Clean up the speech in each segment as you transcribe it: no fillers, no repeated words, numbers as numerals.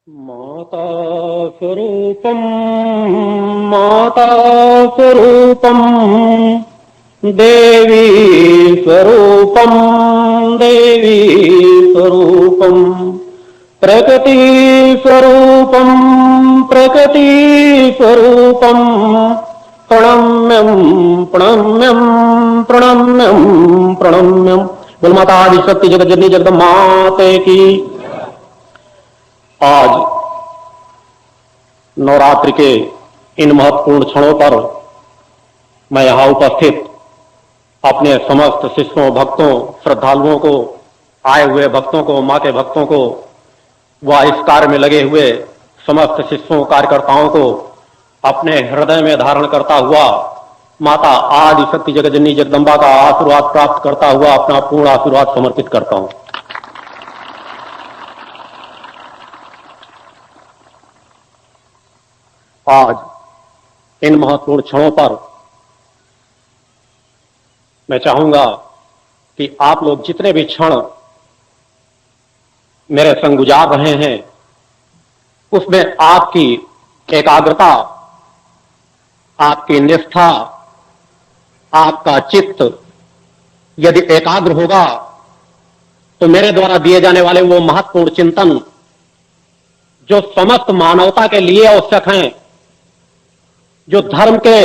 माता स्वरूपम् माता स्वरूपम् देवी स्वरूपम् देवी स्वरूपम् प्रकृति स्वरूपम् प्रकृति स्वरूपम् प्रणम्यम् प्रणम्यम् प्रणम्यम् प्रणम्यम्। बोल माता आदिशक्ति जगत जननी जगदम्बा माते की। आज नवरात्रि के इन महत्वपूर्ण क्षणों पर मैं यहां उपस्थित अपने समस्त शिष्यों, भक्तों, श्रद्धालुओं को, आए हुए भक्तों को, मां के भक्तों को, व इस कार्य में लगे हुए समस्त शिष्यों, कार्यकर्ताओं को अपने हृदय में धारण करता हुआ माता आदि शक्ति जगत जननी जगदम्बा का आशीर्वाद प्राप्त करता हुआ अपना पूर्ण आशीर्वाद समर्पित करता हूं। आज इन महत्वपूर्ण क्षणों पर मैं चाहूंगा कि आप लोग जितने भी क्षण मेरे संग गुजार रहे हैं उसमें आपकी एकाग्रता, आपकी निष्ठा, आपका चित्त यदि एकाग्र होगा तो मेरे द्वारा दिए जाने वाले वो महत्वपूर्ण चिंतन जो समस्त मानवता के लिए आवश्यक हैं, जो धर्म के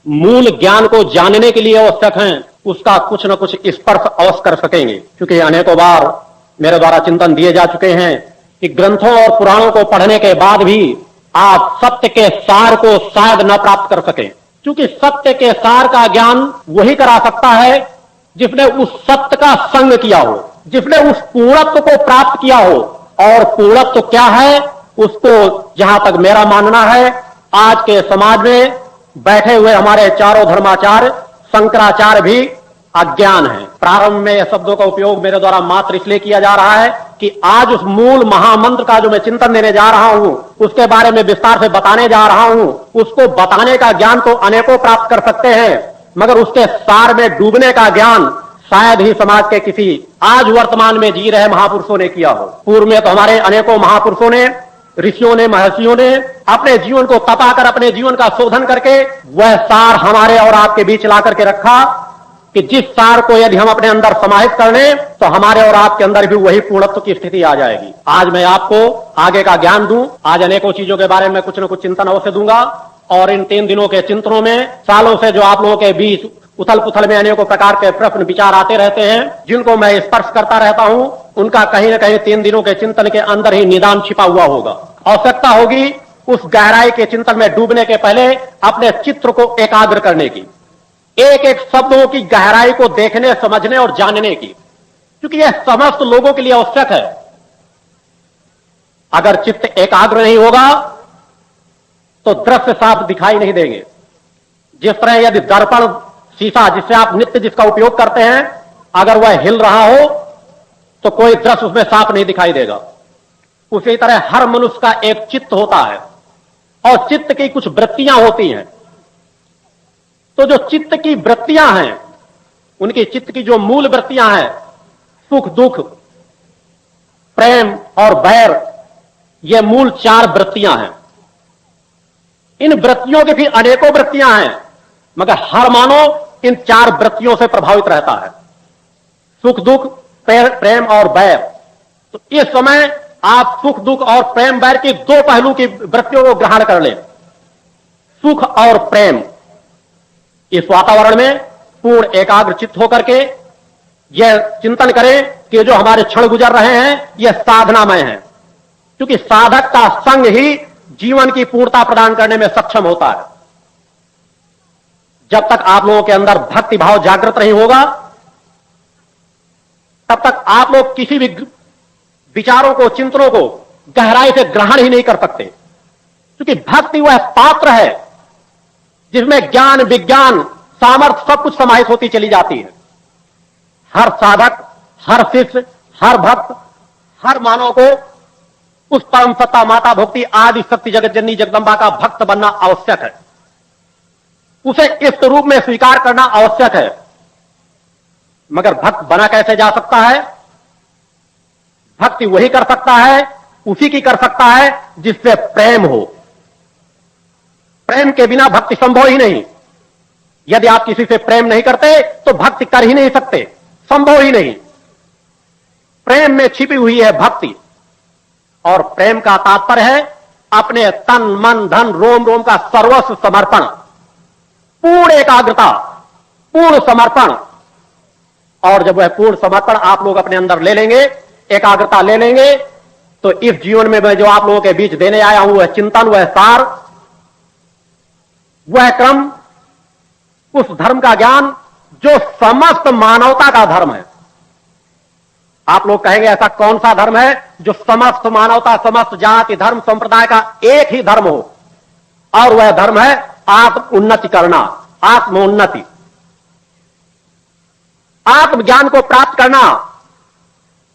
मूल ज्ञान को जानने के लिए आवश्यक हैं, उसका कुछ न कुछ स्पर्श अवश्य कर सकेंगे। क्योंकि अनेकों बार मेरे द्वारा चिंतन दिए जा चुके हैं कि ग्रंथों और पुराणों को पढ़ने के बाद भी आप सत्य के सार को शायद न प्राप्त कर सकें। क्योंकि सत्य के सार का ज्ञान वही करा सकता है जिसने उस सत्य का संग किया हो, जिसने उस पूर्णत्व को प्राप्त किया हो। और पूर्णत्व क्या है, उसको जहां तक मेरा मानना है, आज के समाज में बैठे हुए हमारे चारों धर्माचार्य शंकराचार्य भी अज्ञान है। प्रारंभ में शब्दों का उपयोग मेरे द्वारा मात्र इसलिए किया जा रहा है कि आज उस मूल महामंत्र का जो मैं चिंतन देने जा रहा हूं उसके बारे में विस्तार से बताने जा रहा हूं। उसको बताने का ज्ञान तो अनेकों प्राप्त कर सकते हैं, मगर उसके सार में डूबने का ज्ञान शायद ही समाज के किसी आज वर्तमान में जी रहे महापुरुषों ने किया हो। पूर्व में तो हमारे अनेकों महापुरुषों ने, ऋषियों ने, महर्षियों ने अपने जीवन को तपाकर, अपने जीवन का शोधन करके वह सार हमारे और आपके बीच ला करके रखा कि जिस सार को यदि हम अपने अंदर समाहित कर लें तो हमारे और आपके अंदर भी वही पूर्णत्व की स्थिति आ जाएगी। आज मैं आपको आगे का ज्ञान दूं। आज अनेकों चीजों के बारे में कुछ न कुछ चिंतन अवश्य दूंगा। और इन 3 दिनों के चिंतनों में सालों से जो आप लोगों के बीच उथल पुथल में अनेकों प्रकार के प्रश्न विचार आते रहते हैं, जिनको मैं स्पर्श करता रहता हूं, उनका कहीं न कहीं 3 दिनों के चिंतन के अंदर ही निदान छिपा हुआ होगा। आवश्यकता होगी उस गहराई के चिंतन में डूबने के पहले अपने चित्र को एकाग्र करने की, एक एक शब्दों की गहराई को देखने, समझने और जानने की, क्योंकि यह समस्त लोगों के लिए आवश्यक है। अगर चित्त एकाग्र नहीं होगा तो दृश्य साफ दिखाई नहीं देंगे। जिस तरह यदि दर्पण, शीशा जिससे आप नित्य जिसका उपयोग करते हैं, अगर वह हिल रहा हो तो कोई दृश्य उसमें साफ नहीं दिखाई देगा। उसी तरह हर मनुष्य का एक चित्त होता है और चित्त की कुछ वृत्तियां होती हैं। तो जो चित्त की वृत्तियां हैं, उनकी चित्त की जो मूल वृत्तियां हैं, सुख दुख, प्रेम और बैर, ये मूल 4 वृत्तियां हैं। इन वृत्तियों की भी अनेकों वृत्तियां हैं, मगर हर मानव इन 4 वृत्तियों से प्रभावित रहता है, सुख दुख, प्रेम और बैर। तो इस समय आप सुख दुख और प्रेम बैर की 2 पहलू की वृत्तियों को ग्रहण कर लें। सुख और प्रेम, इस वातावरण में पूर्ण एकाग्र चित्त होकर के यह चिंतन करें कि जो हमारे क्षण गुजर रहे हैं यह साधनामय है। क्योंकि साधक का संग ही जीवन की पूर्णता प्रदान करने में सक्षम होता है। जब तक आप लोगों के अंदर भक्ति भाव जागृत नहीं होगा, तब तक आप लोग किसी भी विचारों को, चिंतनों को गहराई से ग्रहण ही नहीं कर सकते। क्योंकि भक्ति वह पात्र है जिसमें ज्ञान, विज्ञान, सामर्थ्य सब कुछ समाहित होती चली जाती है। हर साधक, हर शिष्य, हर भक्त, हर मानव को उस परम सत्ता माता भक्ति आदि शक्ति जगत जननी जगदम्बा का भक्त बनना आवश्यक है। उसे इस रूप में स्वीकार करना आवश्यक है। मगर भक्त बना कैसे जा सकता है? भक्ति वही कर सकता है उसी की कर सकता है जिससे प्रेम हो। प्रेम के बिना भक्ति संभव ही नहीं। यदि आप किसी से प्रेम नहीं करते तो भक्ति कर ही नहीं सकते, संभव ही नहीं। प्रेम में छिपी हुई है भक्ति, और प्रेम का तात्पर्य है अपने तन मन धन रोम रोम का सर्वस्व समर्पण, पूर्ण एकाग्रता, पूर्ण समर्पण। और जब वह पूर्ण समर्पण आप लोग अपने अंदर ले लेंगे, एकाग्रता ले लेंगे, तो इस जीवन में मैं जो आप लोगों के बीच देने आया हूं वह चिंतन, वह सार, वह क्रम, उस धर्म का ज्ञान जो समस्त मानवता का धर्म है। आप लोग कहेंगे ऐसा कौन सा धर्म है जो समस्त मानवता, समस्त जाति धर्म संप्रदाय का एक ही धर्म हो, और वह धर्म है आत्म उन्नति करना, आत्मोन्नति, आत्मज्ञान को प्राप्त करना।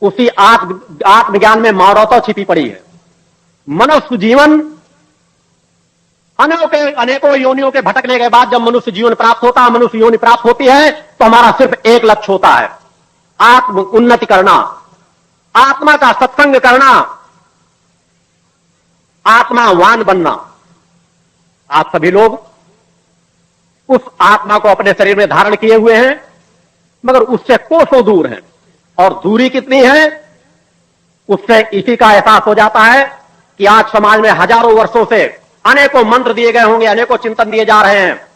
उसी आत्मज्ञान में मानवता छिपी पड़ी है। मनुष्य जीवन अनेकों योनियों के भटकने के बाद जब मनुष्य जीवन प्राप्त होता है, मनुष्य योनि प्राप्त होती है, तो हमारा सिर्फ एक लक्ष्य होता है, आत्म उन्नति करना, आत्मा का सत्संग करना, आत्मावान बनना। आप सभी लोग उस आत्मा को अपने शरीर में धारण किए हुए हैं, मगर उससे कोसों दूर हैं। और दूरी कितनी है, उससे इसी का एहसास हो जाता है कि आज समाज में हजारों वर्षों से अनेकों मंत्र दिए गए होंगे, अनेकों चिंतन दिए जा रहे हैं,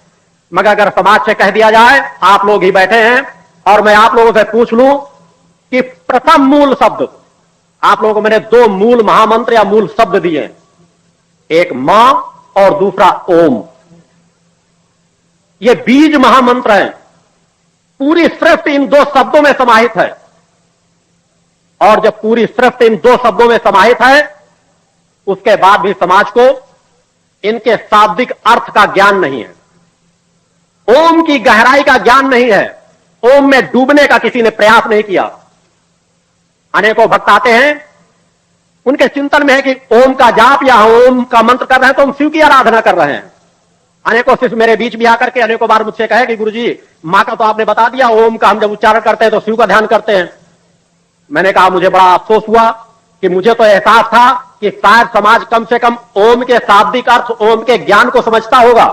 मगर अगर समाज से कह दिया जाए, आप लोग ही बैठे हैं और मैं आप लोगों से पूछ लूं कि प्रथम मूल शब्द, आप लोगों को मैंने दो मूल महामंत्र या मूल शब्द दिए, एक मां और दूसरा ओम। ये बीज महामंत्र है, पूरी सृष्टि इन दो शब्दों में समाहित है। और जब पूरी सृष्टि इन दो शब्दों में समाहित है, उसके बाद भी समाज को इनके शाब्दिक अर्थ का ज्ञान नहीं है, ओम की गहराई का ज्ञान नहीं है, ओम में डूबने का किसी ने प्रयास नहीं किया। अनेकों भक्त आते हैं, उनके चिंतन में है कि ओम का जाप या ओम का मंत्र कर रहे हैं तो हम शिव की आराधना कर रहे हैं। अनेकों शिष्य मेरे बीच भी आकर के अनेकों बार मुझसे कहे कि गुरुजी, मां का तो आपने बता दिया, ओम का हम जब उच्चारण करते हैं तो शिव का ध्यान करते हैं। मैंने कहा मुझे बड़ा अफसोस हुआ कि मुझे तो एहसास था कि शायद समाज कम से कम ओम के शाब्दिक अर्थ, ओम के ज्ञान को समझता होगा,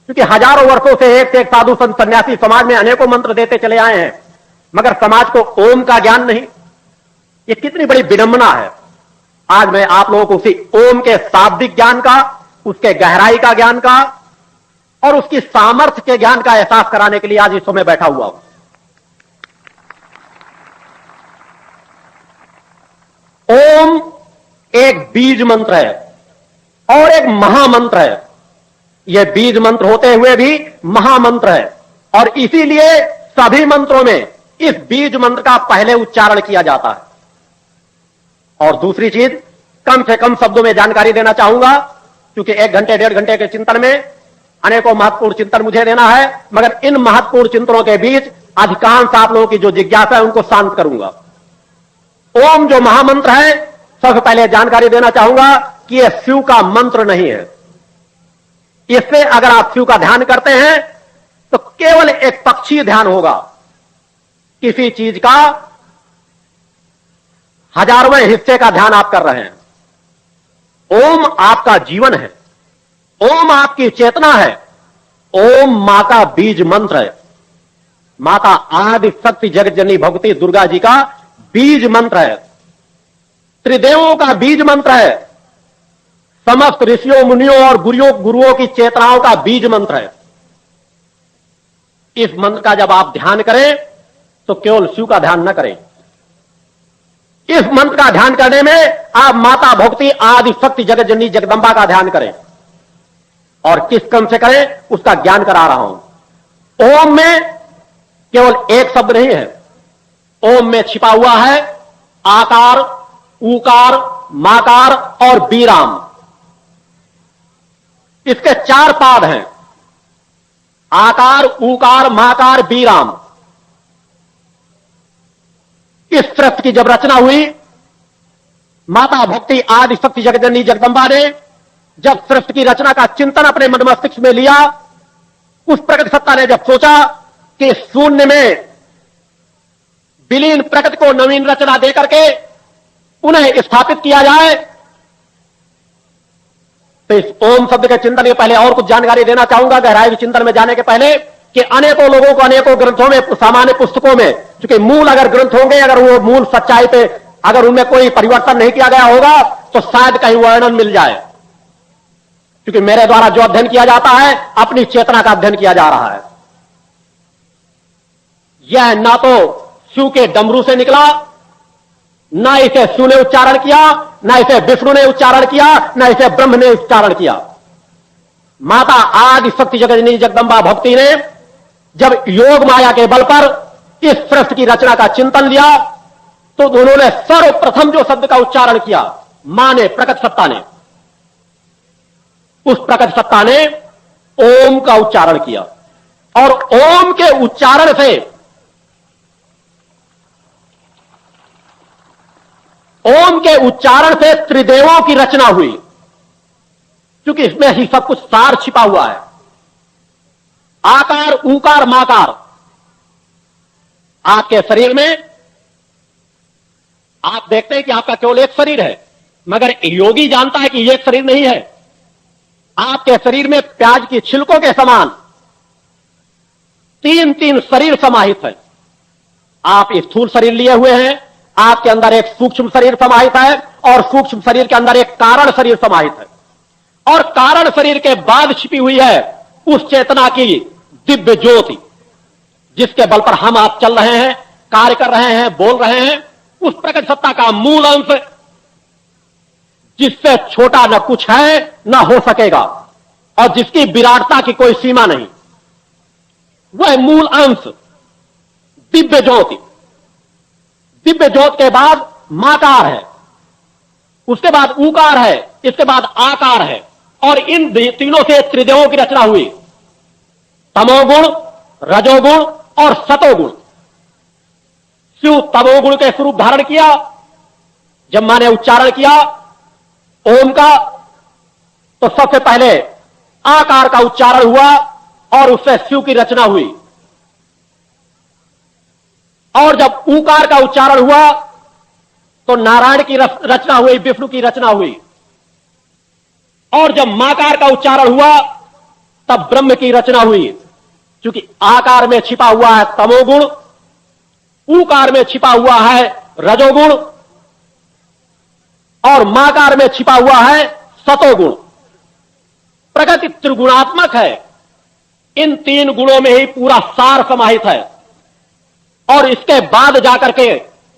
क्योंकि हजारों वर्षों से एक से एक साधु संत सन्यासी समाज में अनेकों मंत्र देते चले आए हैं, मगर समाज को ओम का ज्ञान नहीं। ये कितनी बड़ी विडंबना है। आज मैं आप लोगों को उसी ओम के शाब्दिक ज्ञान का, उसके गहराई का ज्ञान का और उसकी सामर्थ्य के ज्ञान का एहसास कराने के लिए आज इस समय बैठा हुआ हूं। ओम एक बीज मंत्र है और एक महामंत्र है। यह बीज मंत्र होते हुए भी महामंत्र है, और इसीलिए सभी मंत्रों में इस बीज मंत्र का पहले उच्चारण किया जाता है। और दूसरी चीज, कम से कम शब्दों में जानकारी देना चाहूंगा, क्योंकि 1 घंटे 1.5 घंटे के चिंतन में अनेकों महत्वपूर्ण चिंतन मुझे देना है, मगर इन महत्वपूर्ण चिंतनों के बीच अधिकांश आप लोगों की जो जिज्ञासा है उनको शांत करूंगा। ओम जो महामंत्र है, सबसे पहले जानकारी देना चाहूंगा कि यह शिव का मंत्र नहीं है। इससे अगर आप शिव का ध्यान करते हैं तो केवल एक पक्षीय ध्यान होगा, किसी चीज का हजारवें हिस्से का ध्यान आप कर रहे हैं। ओम आपका जीवन है, ओम आपकी चेतना है, ओम मां का बीज मंत्र है। माता आदि शक्ति जगत जननी भगवती दुर्गा जी का बीज मंत्र है, त्रिदेवों का बीज मंत्र है, समस्त ऋषियों मुनियों और गुरुओं की चेतनाओं का बीज मंत्र है। इस मंत्र का जब आप ध्यान करें तो केवल शिव का ध्यान न करें। इस मंत्र का ध्यान करने में आप माता भगवती आदि शक्ति जगत जननी जगदंबा का ध्यान करें, और किस क्रम से करें उसका ज्ञान करा रहा हूं। ओम में केवल एक शब्द नहीं है, ओम में छिपा हुआ है आकार, ऊकार, माकार और बीराम। इसके 4 पाद हैं, आकार, ऊकार, माकार, बीराम। इस सृष्टि की जब रचना हुई, माता भक्ति आदि शक्ति जगदनी जगदंबा ने जब सृष्टि की रचना का चिंतन अपने मन मस्तिष्क में लिया, उस प्रकट सत्ता ने जब सोचा कि शून्य में विलीन प्रकृति को नवीन रचना देकर के पुनः स्थापित किया जाए। तो इस ओम शब्द के चिंतन के पहले और कुछ जानकारी देना चाहूंगा, गहराई चिंतन में जाने के पहले, कि अनेकों लोगों को अनेकों ग्रंथों में, सामान्य पुस्तकों में, क्योंकि मूल अगर ग्रंथ होंगे, अगर वो मूल सच्चाई पे अगर उनमें कोई परिवर्तन नहीं किया गया होगा तो शायद कहीं वर्णन मिल जाए। क्योंकि मेरे द्वारा जो अध्ययन किया जाता है, अपनी चेतना का अध्ययन किया जा रहा है। यह ना तो शिव के डमरू से निकला, ना इसे शिव ने उच्चारण किया, ना इसे विष्णु ने उच्चारण किया, ना इसे ब्रह्म ने उच्चारण किया। माता आदि शक्ति जगजननी जगदंबा भक्ति ने जब योग माया के बल पर इस सृष्टि की रचना का चिंतन लिया, तो उन्होंने सर्वप्रथम जो शब्द का उच्चारण किया, मां ने, प्रकट सत्ता ने, उस प्रकट सत्ता ने ओम का उच्चारण किया। और ओम के उच्चारण से, ओम के उच्चारण से त्रिदेवों की रचना हुई, क्योंकि इसमें ही सब कुछ सार छिपा हुआ है। आकार, ऊकार, माकार। आपके शरीर में आप देखते हैं कि आपका केवल एक शरीर है, मगर योगी जानता है कि ये एक शरीर नहीं है। आपके शरीर में प्याज की छिलकों के समान तीन तीन शरीर समाहित है। आप स्थूल शरीर लिए हुए हैं, आपके अंदर एक सूक्ष्म शरीर समाहित है, और सूक्ष्म शरीर के अंदर एक कारण शरीर समाहित है, और कारण शरीर के बाद छिपी हुई है उस चेतना की दिव्य ज्योति, जिसके बल पर हम आप चल रहे हैं, कार्य कर रहे हैं, बोल रहे हैं। उस प्रकट सत्ता का मूल अंश, जिससे छोटा न कुछ है न हो सकेगा, और जिसकी विराटता की कोई सीमा नहीं, वह मूल अंश दिव्य ज्योति। दिव्य ज्योति के बाद माकार है, उसके बाद ऊकार है, इसके बाद आकार है, और इन तीनों से त्रिदेवों की रचना हुई। तमोगुण, रजोगुण और सतोगुण। शिव तमोगुण के स्वरूप धारण किया। जब मैंने उच्चारण किया ओम का, तो सबसे पहले आकार का उच्चारण हुआ और उससे शिव की रचना हुई। और जब ऊकार का उच्चारण हुआ तो नारायण की रचना हुई, विष्णु की रचना हुई। और जब माकार का उच्चारण हुआ तब ब्रह्म की रचना हुई, क्योंकि आकार में छिपा हुआ है तमोगुण, ऊकार में छिपा हुआ है रजोगुण, और माकार में छिपा हुआ है सतोगुण। प्रकृति त्रिगुणात्मक है, इन तीन गुणों में ही पूरा सार समाहित है। और इसके बाद जाकर के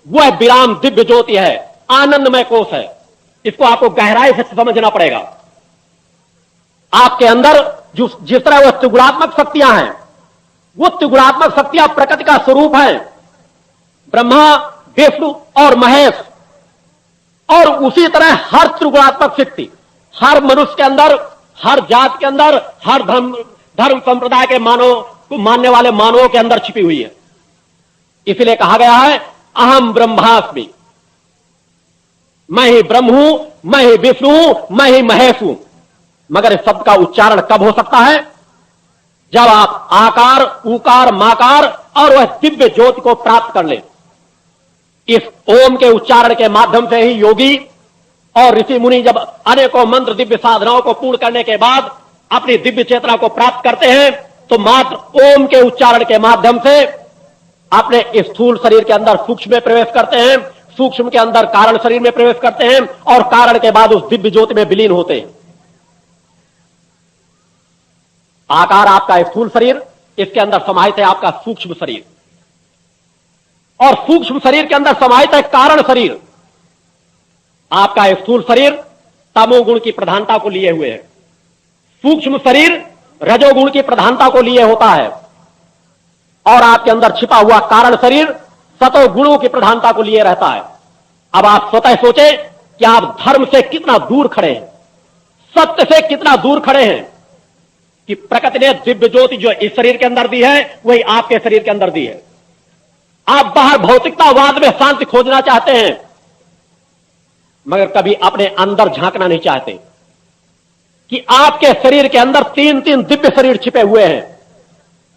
वह विराम दिव्य ज्योति है, आनंदमय कोष है। इसको आपको गहराई से समझना पड़ेगा। आपके अंदर जिस तरह वह त्रिगुणात्मक शक्तियां हैं, वो त्रिगुणात्मक शक्तियां प्रकृति का स्वरूप है, ब्रह्मा, विष्णु और महेश। और उसी तरह हर त्रिगुणात्मक शक्ति हर मनुष्य के अंदर, हर जात के अंदर, हर धर्म संप्रदाय के मानने वाले मानवों के अंदर छिपी हुई है। इसलिए कहा गया है अहम ब्रह्मास्मि, मैं ही ब्रह्म हूं, मैं ही विष्णु हूं, मैं ही महेश हूं। मगर इस शब्द का उच्चारण कब हो सकता है? जब आप आकार, ऊकार, माकार और वह दिव्य ज्योति को प्राप्त कर लें। इस ओम के उच्चारण के माध्यम से ही योगी और ऋषि मुनि जब अनेकों मंत्र दिव्य साधनाओं को पूर्ण करने के बाद अपनी दिव्य चेतना को प्राप्त करते हैं, तो मात्र ओम के उच्चारण के माध्यम से अपने स्थूल शरीर के अंदर सूक्ष्म में प्रवेश करते हैं, सूक्ष्म के अंदर कारण शरीर में प्रवेश करते हैं, और कारण के बाद उस दिव्य ज्योति में विलीन होते हैं। आकार आपका स्थूल शरीर, इसके अंदर समाहित है आपका सूक्ष्म शरीर, और सूक्ष्म शरीर के अंदर समाहित है कारण शरीर। आपका स्थूल शरीर तमोगुण की प्रधानता को लिए हुए है, सूक्ष्म शरीर रजोगुण की प्रधानता को लिए होता है, और आपके अंदर छिपा हुआ कारण शरीर सतोगुणों की प्रधानता को लिए रहता है। अब आप स्वतः सोचे कि आप धर्म से कितना दूर खड़े हैं, सत्य से कितना दूर खड़े हैं, कि प्रकृति ने दिव्य ज्योति जो इस शरीर के अंदर दी है वही आपके शरीर के अंदर दी है। आप बाहर भौतिकतावाद में शांति खोजना चाहते हैं, मगर कभी अपने अंदर झांकना नहीं चाहते कि आपके शरीर के अंदर तीन तीन दिव्य शरीर छिपे हुए हैं।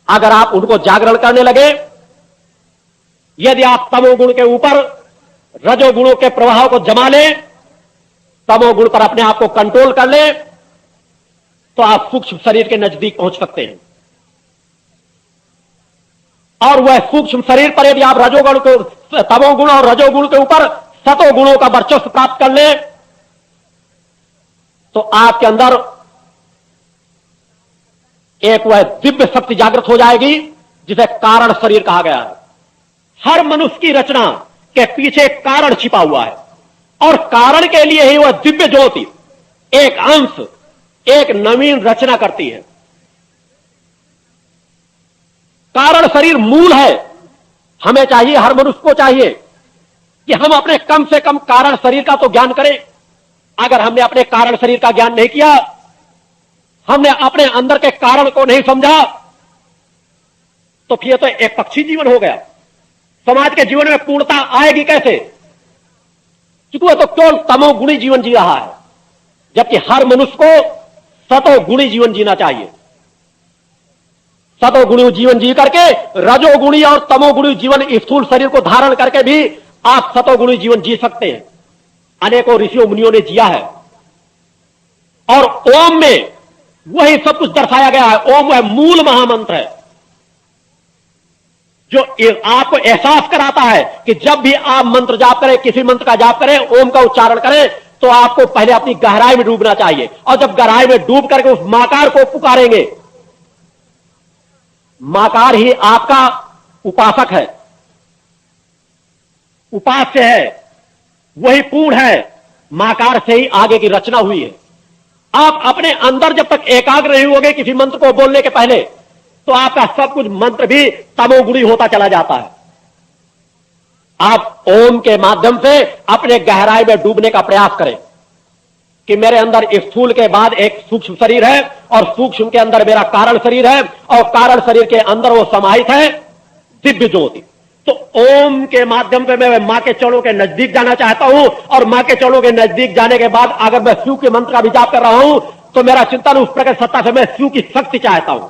अगर आप उनको जागरण करने लगे, यदि आप तमोगुण के ऊपर रजोगुणों के प्रभाव को जमा ले, तमोगुण पर अपने आप को कंट्रोल कर ले, तो आप सूक्ष्म शरीर के नजदीक पहुंच सकते हैं। और वह सूक्ष्म शरीर पर यदि आप रजोगुण को, तमोगुण और रजोगुण के ऊपर सतोगुणों का वर्चस्व प्राप्त कर ले, तो आपके अंदर एक वह दिव्य शक्ति जागृत हो जाएगी जिसे कारण शरीर कहा गया है। हर मनुष्य की रचना के पीछे कारण छिपा हुआ है, और कारण के लिए ही वह दिव्य ज्योति एक अंश, एक नवीन रचना करती है। कारण शरीर मूल है। हमें चाहिए, हर मनुष्य को चाहिए कि हम अपने कम से कम कारण शरीर का तो ज्ञान करें। अगर हमने अपने कारण शरीर का ज्ञान नहीं किया, हमने अपने अंदर के कारण को नहीं समझा, तो फिर तो एक पक्षी जीवन हो गया। समाज के जीवन में पूर्णता आएगी कैसे? क्योंकि वह तो केवल तमोगुणी जीवन जी रहा है, जबकि हर मनुष्य को सतोगुणी जीवन जीना चाहिए। सतोगुणी जीवन जी करके रजोगुणी और तमोगुणी जीवन, स्थूल शरीर को धारण करके भी आप सतोगुणी जीवन जी सकते हैं। अनेकों ऋषियों मुनियों ने जिया है। और ओम में वही सब कुछ दर्शाया गया है। ओम वह मूल महामंत्र है जो आपको एहसास कराता है कि जब भी आप मंत्र जाप करें, किसी मंत्र का जाप करें, ओम का उच्चारण करें, तो आपको पहले अपनी गहराई में डूबना चाहिए। और जब गहराई में डूब करके उस माकार को पुकारेंगे, माकार ही आपका उपासक है, उपास्य है, वही पूर्ण है। माकार से ही आगे की रचना हुई है। आप अपने अंदर जब तक एकाग्र नहीं होगे किसी मंत्र को बोलने के पहले, तो आपका सब कुछ मंत्र भी तमोगुणी होता चला जाता है। आप ओम के माध्यम से अपने गहराई में डूबने का प्रयास करें कि मेरे अंदर स्थूल के बाद एक सूक्ष्म शरीर है, और सूक्ष्म के अंदर मेरा कारण शरीर है, और कारण शरीर के अंदर वो समाहित है दिव्य ज्योति। तो ओम के माध्यम से मैं मां के चरणों के नजदीक जाना चाहता हूं, और मां के चरणों के नजदीक जाने के बाद अगर मैं शिव के मंत्र का भी जाप कर रहा हूं, तो मेरा चिंतन उस प्रकट सत्ता से मैं शिव की शक्ति चाहता हूं।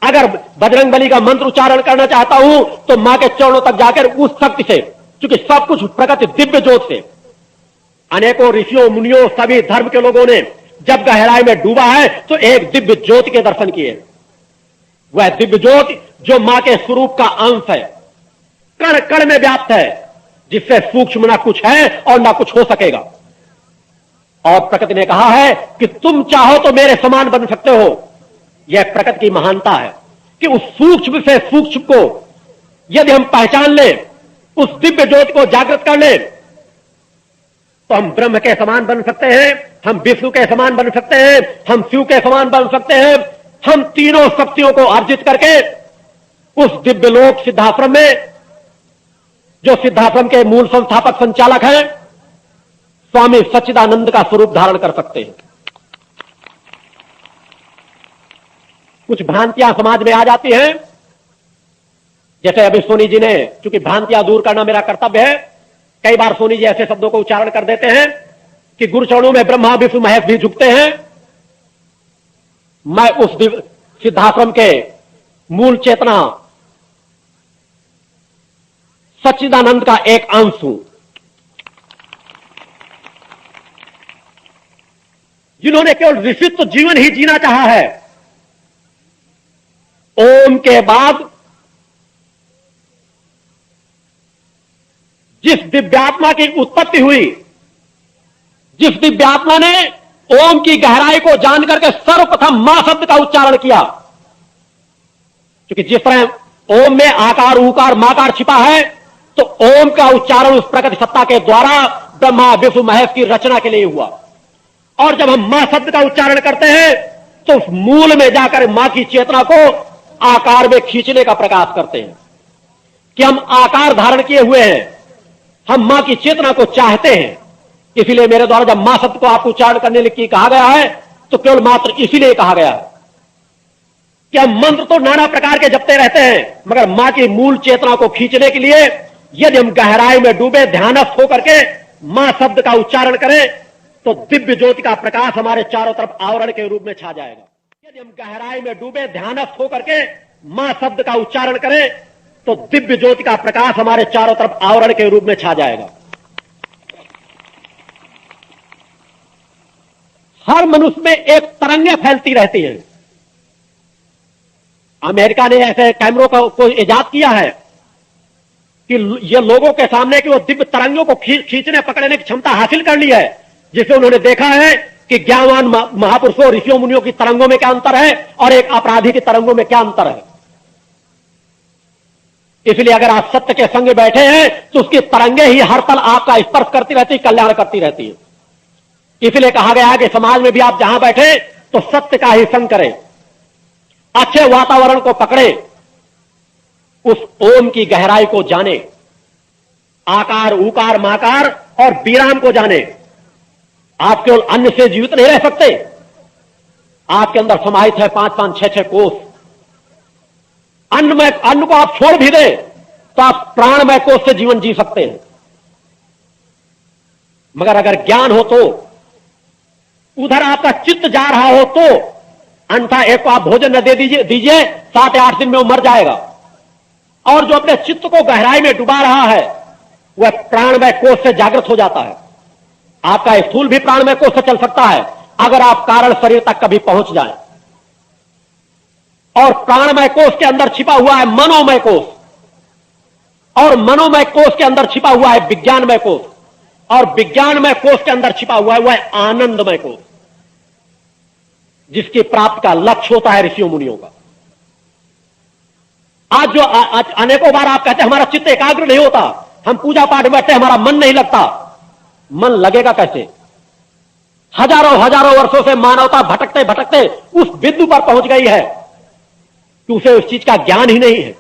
अगर बजरंगबली का मंत्र उच्चारण करना चाहता हूं, तो मां के चरणों तक जाकर उस शक्ति से, क्योंकि सब कुछ प्रकट दिव्य ज्योत से। अनेकों ऋषियों मुनियों सभी धर्म के लोगों ने जब गहराई में डूबा है, तो एक दिव्य ज्योति के दर्शन किए। वह दिव्य ज्योति जो मां के स्वरूप का अंश है, कण कण में व्याप्त है, जिससे सूक्ष्म ना कुछ है और ना कुछ हो सकेगा। और प्रकृति ने कहा है कि तुम चाहो तो मेरे समान बन सकते हो। यह प्रकृति की महानता है कि उस सूक्ष्म से सूक्ष्म को यदि हम पहचान ले, उस दिव्य ज्योति को जागृत कर ले, तो हम ब्रह्म के समान बन सकते हैं, हम विष्णु के समान बन सकते हैं, हम शिव के समान बन सकते हैं। हम तीनों शक्तियों को अर्जित करके उस दिव्य लोक सिद्धाश्रम में, जो सिद्धाश्रम के मूल संस्थापक संचालक हैं, स्वामी सच्चिदानंद का स्वरूप धारण कर सकते हैं। कुछ भ्रांतियां समाज में आ जाती हैं, जैसे अभी सोनी जी ने, चूंकि भ्रांतियां दूर करना मेरा कर्तव्य है, कई बार सोनी जी ऐसे शब्दों को उच्चारण कर देते हैं कि गुरु चरणों में ब्रह्मा विष्णु महेश भी झुकते हैं। मैं उस सिद्धाश्रम के मूल चेतना सच्चिदानंद का एक अंश हूं, जिन्होंने केवल ऋषित्व जीवन ही जीना चाहा है। ओम के बाद जिस दिव्यात्मा की उत्पत्ति हुई, जिस दिव्यात्मा ने ओम की गहराई को जान करके सर्वप्रथम मां शब्द का उच्चारण किया, क्योंकि जिस तरह ओम में आकार उकार माकार छिपा है, तो ओम का उच्चारण उस प्रकृति सत्ता के द्वारा ब्रह्मा विष्णु महेश की रचना के लिए हुआ। और जब हम मां शब्द का उच्चारण करते हैं, तो उस मूल में जाकर मां की चेतना को आकार में खींचने का प्रयास करते हैं कि हम आकार धारण किए हुए हैं, हम मां की चेतना को चाहते हैं। इसीलिए मेरे द्वारा जब मां शब्द को आपको उच्चारण करने के लिए कहा गया है, तो केवल मात्र इसीलिए कहा गया है कि हम मंत्र तो नाना प्रकार के जपते रहते हैं, मगर मां की मूल चेतना को खींचने के लिए यदि हम गहराई में डूबे ध्यानस्थ होकर के मां शब्द का उच्चारण करें, तो दिव्य ज्योति का प्रकाश हमारे चारों तरफ आवरण के रूप में छा जाएगा। यदि हम गहराई में डूबे ध्यानस्थ होकर के मां शब्द का उच्चारण करें, तो दिव्य ज्योति का प्रकाश हमारे चारों तरफ आवरण के रूप में छा जाएगा। हर मनुष्य में एक तरंगें फैलती रहती हैं। अमेरिका ने ऐसे कैमरों को इजाद किया है कि ये लोगों के सामने कि वो दिव्य तरंगों को खींचने पकड़ने की क्षमता हासिल कर ली है, जिससे उन्होंने देखा है कि ज्ञानवान महापुरुषों ऋषियों मुनियों की तरंगों में क्या अंतर है और एक अपराधी की तरंगों में क्या अंतर है। इसलिए अगर आप सत्य के संग बैठे हैं तो उसकी तरंगे ही हर पल आपका स्पर्श करती रहती, कल्याण करती रहती है। इसलिए कहा गया है कि समाज में भी आप जहां बैठे तो सत्य का ही संग करें, अच्छे वातावरण को पकड़े, उस ओम की गहराई को जाने, आकार उकार माकार और विराम को जाने। आप केवल अन्न से जीवित नहीं रह सकते, आपके अंदर समाहित है 5-5, 6-6 कोष। अन्न को आप छोड़ भी दें तो आप प्राणमय कोष से जीवन जी सकते हैं। मगर अगर ज्ञान हो तो उधर आपका चित्त जा रहा हो तो अन्यथा एक को आप भोजन न दे दीजिए 7 या 8 दिन में वो मर जाएगा। और जो अपने चित्त को गहराई में डुबा रहा है वह प्राणमय कोष से जागृत हो जाता है। आपका स्थूल भी प्राणमय कोष से चल सकता है अगर आप कारण शरीर तक कभी पहुंच जाएं। और प्राणमय कोष के अंदर छिपा हुआ है मनोमय कोष, और मनोमय कोष के अंदर छिपा हुआ है विज्ञानमय कोष, और विज्ञानमय कोष के अंदर छिपा हुआ है वह आनंदमय कोष, जिसकी प्राप्ति का लक्ष्य होता है ऋषियों मुनियों का। आज अनेकों बार आप कहते हैं हमारा चित्त एकाग्र नहीं होता, हम पूजा पाठ बैठते हमारा मन नहीं लगता। मन लगेगा कैसे? हजारों वर्षों से मानवता भटकते भटकते उस बिंदु पर पहुंच गई है कि उसे उस चीज का ज्ञान ही नहीं है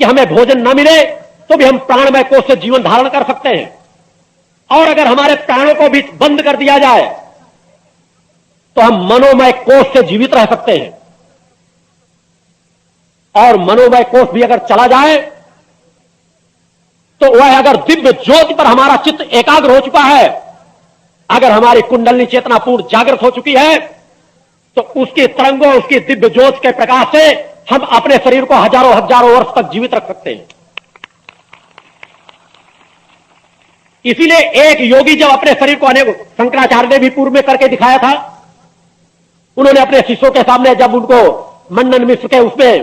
कि हमें भोजन न मिले तो भी हम प्राणमय कोष से जीवन धारण कर सकते हैं, और अगर हमारे प्राणों को भी बंद कर दिया जाए तो हम मनोमय कोष से जीवित रह सकते हैं। और मनोमय कोष भी अगर चला जाए तो वह अगर दिव्य ज्योति पर हमारा चित्त एकाग्र हो चुका है, अगर हमारी कुंडलिनी चेतना पूर्ण जागृत हो चुकी है, तो उसकी तरंगों, उसकी दिव्य ज्योति के प्रकाश से हम अपने शरीर को हजारों वर्ष तक जीवित रख सकते हैं। इसीलिए एक योगी जब अपने शरीर को अनेक, शंकराचार्य ने भी पूर्व में करके दिखाया था, उन्होंने अपने शिष्यों के सामने जब उनको मंडन मिश्र के उसमें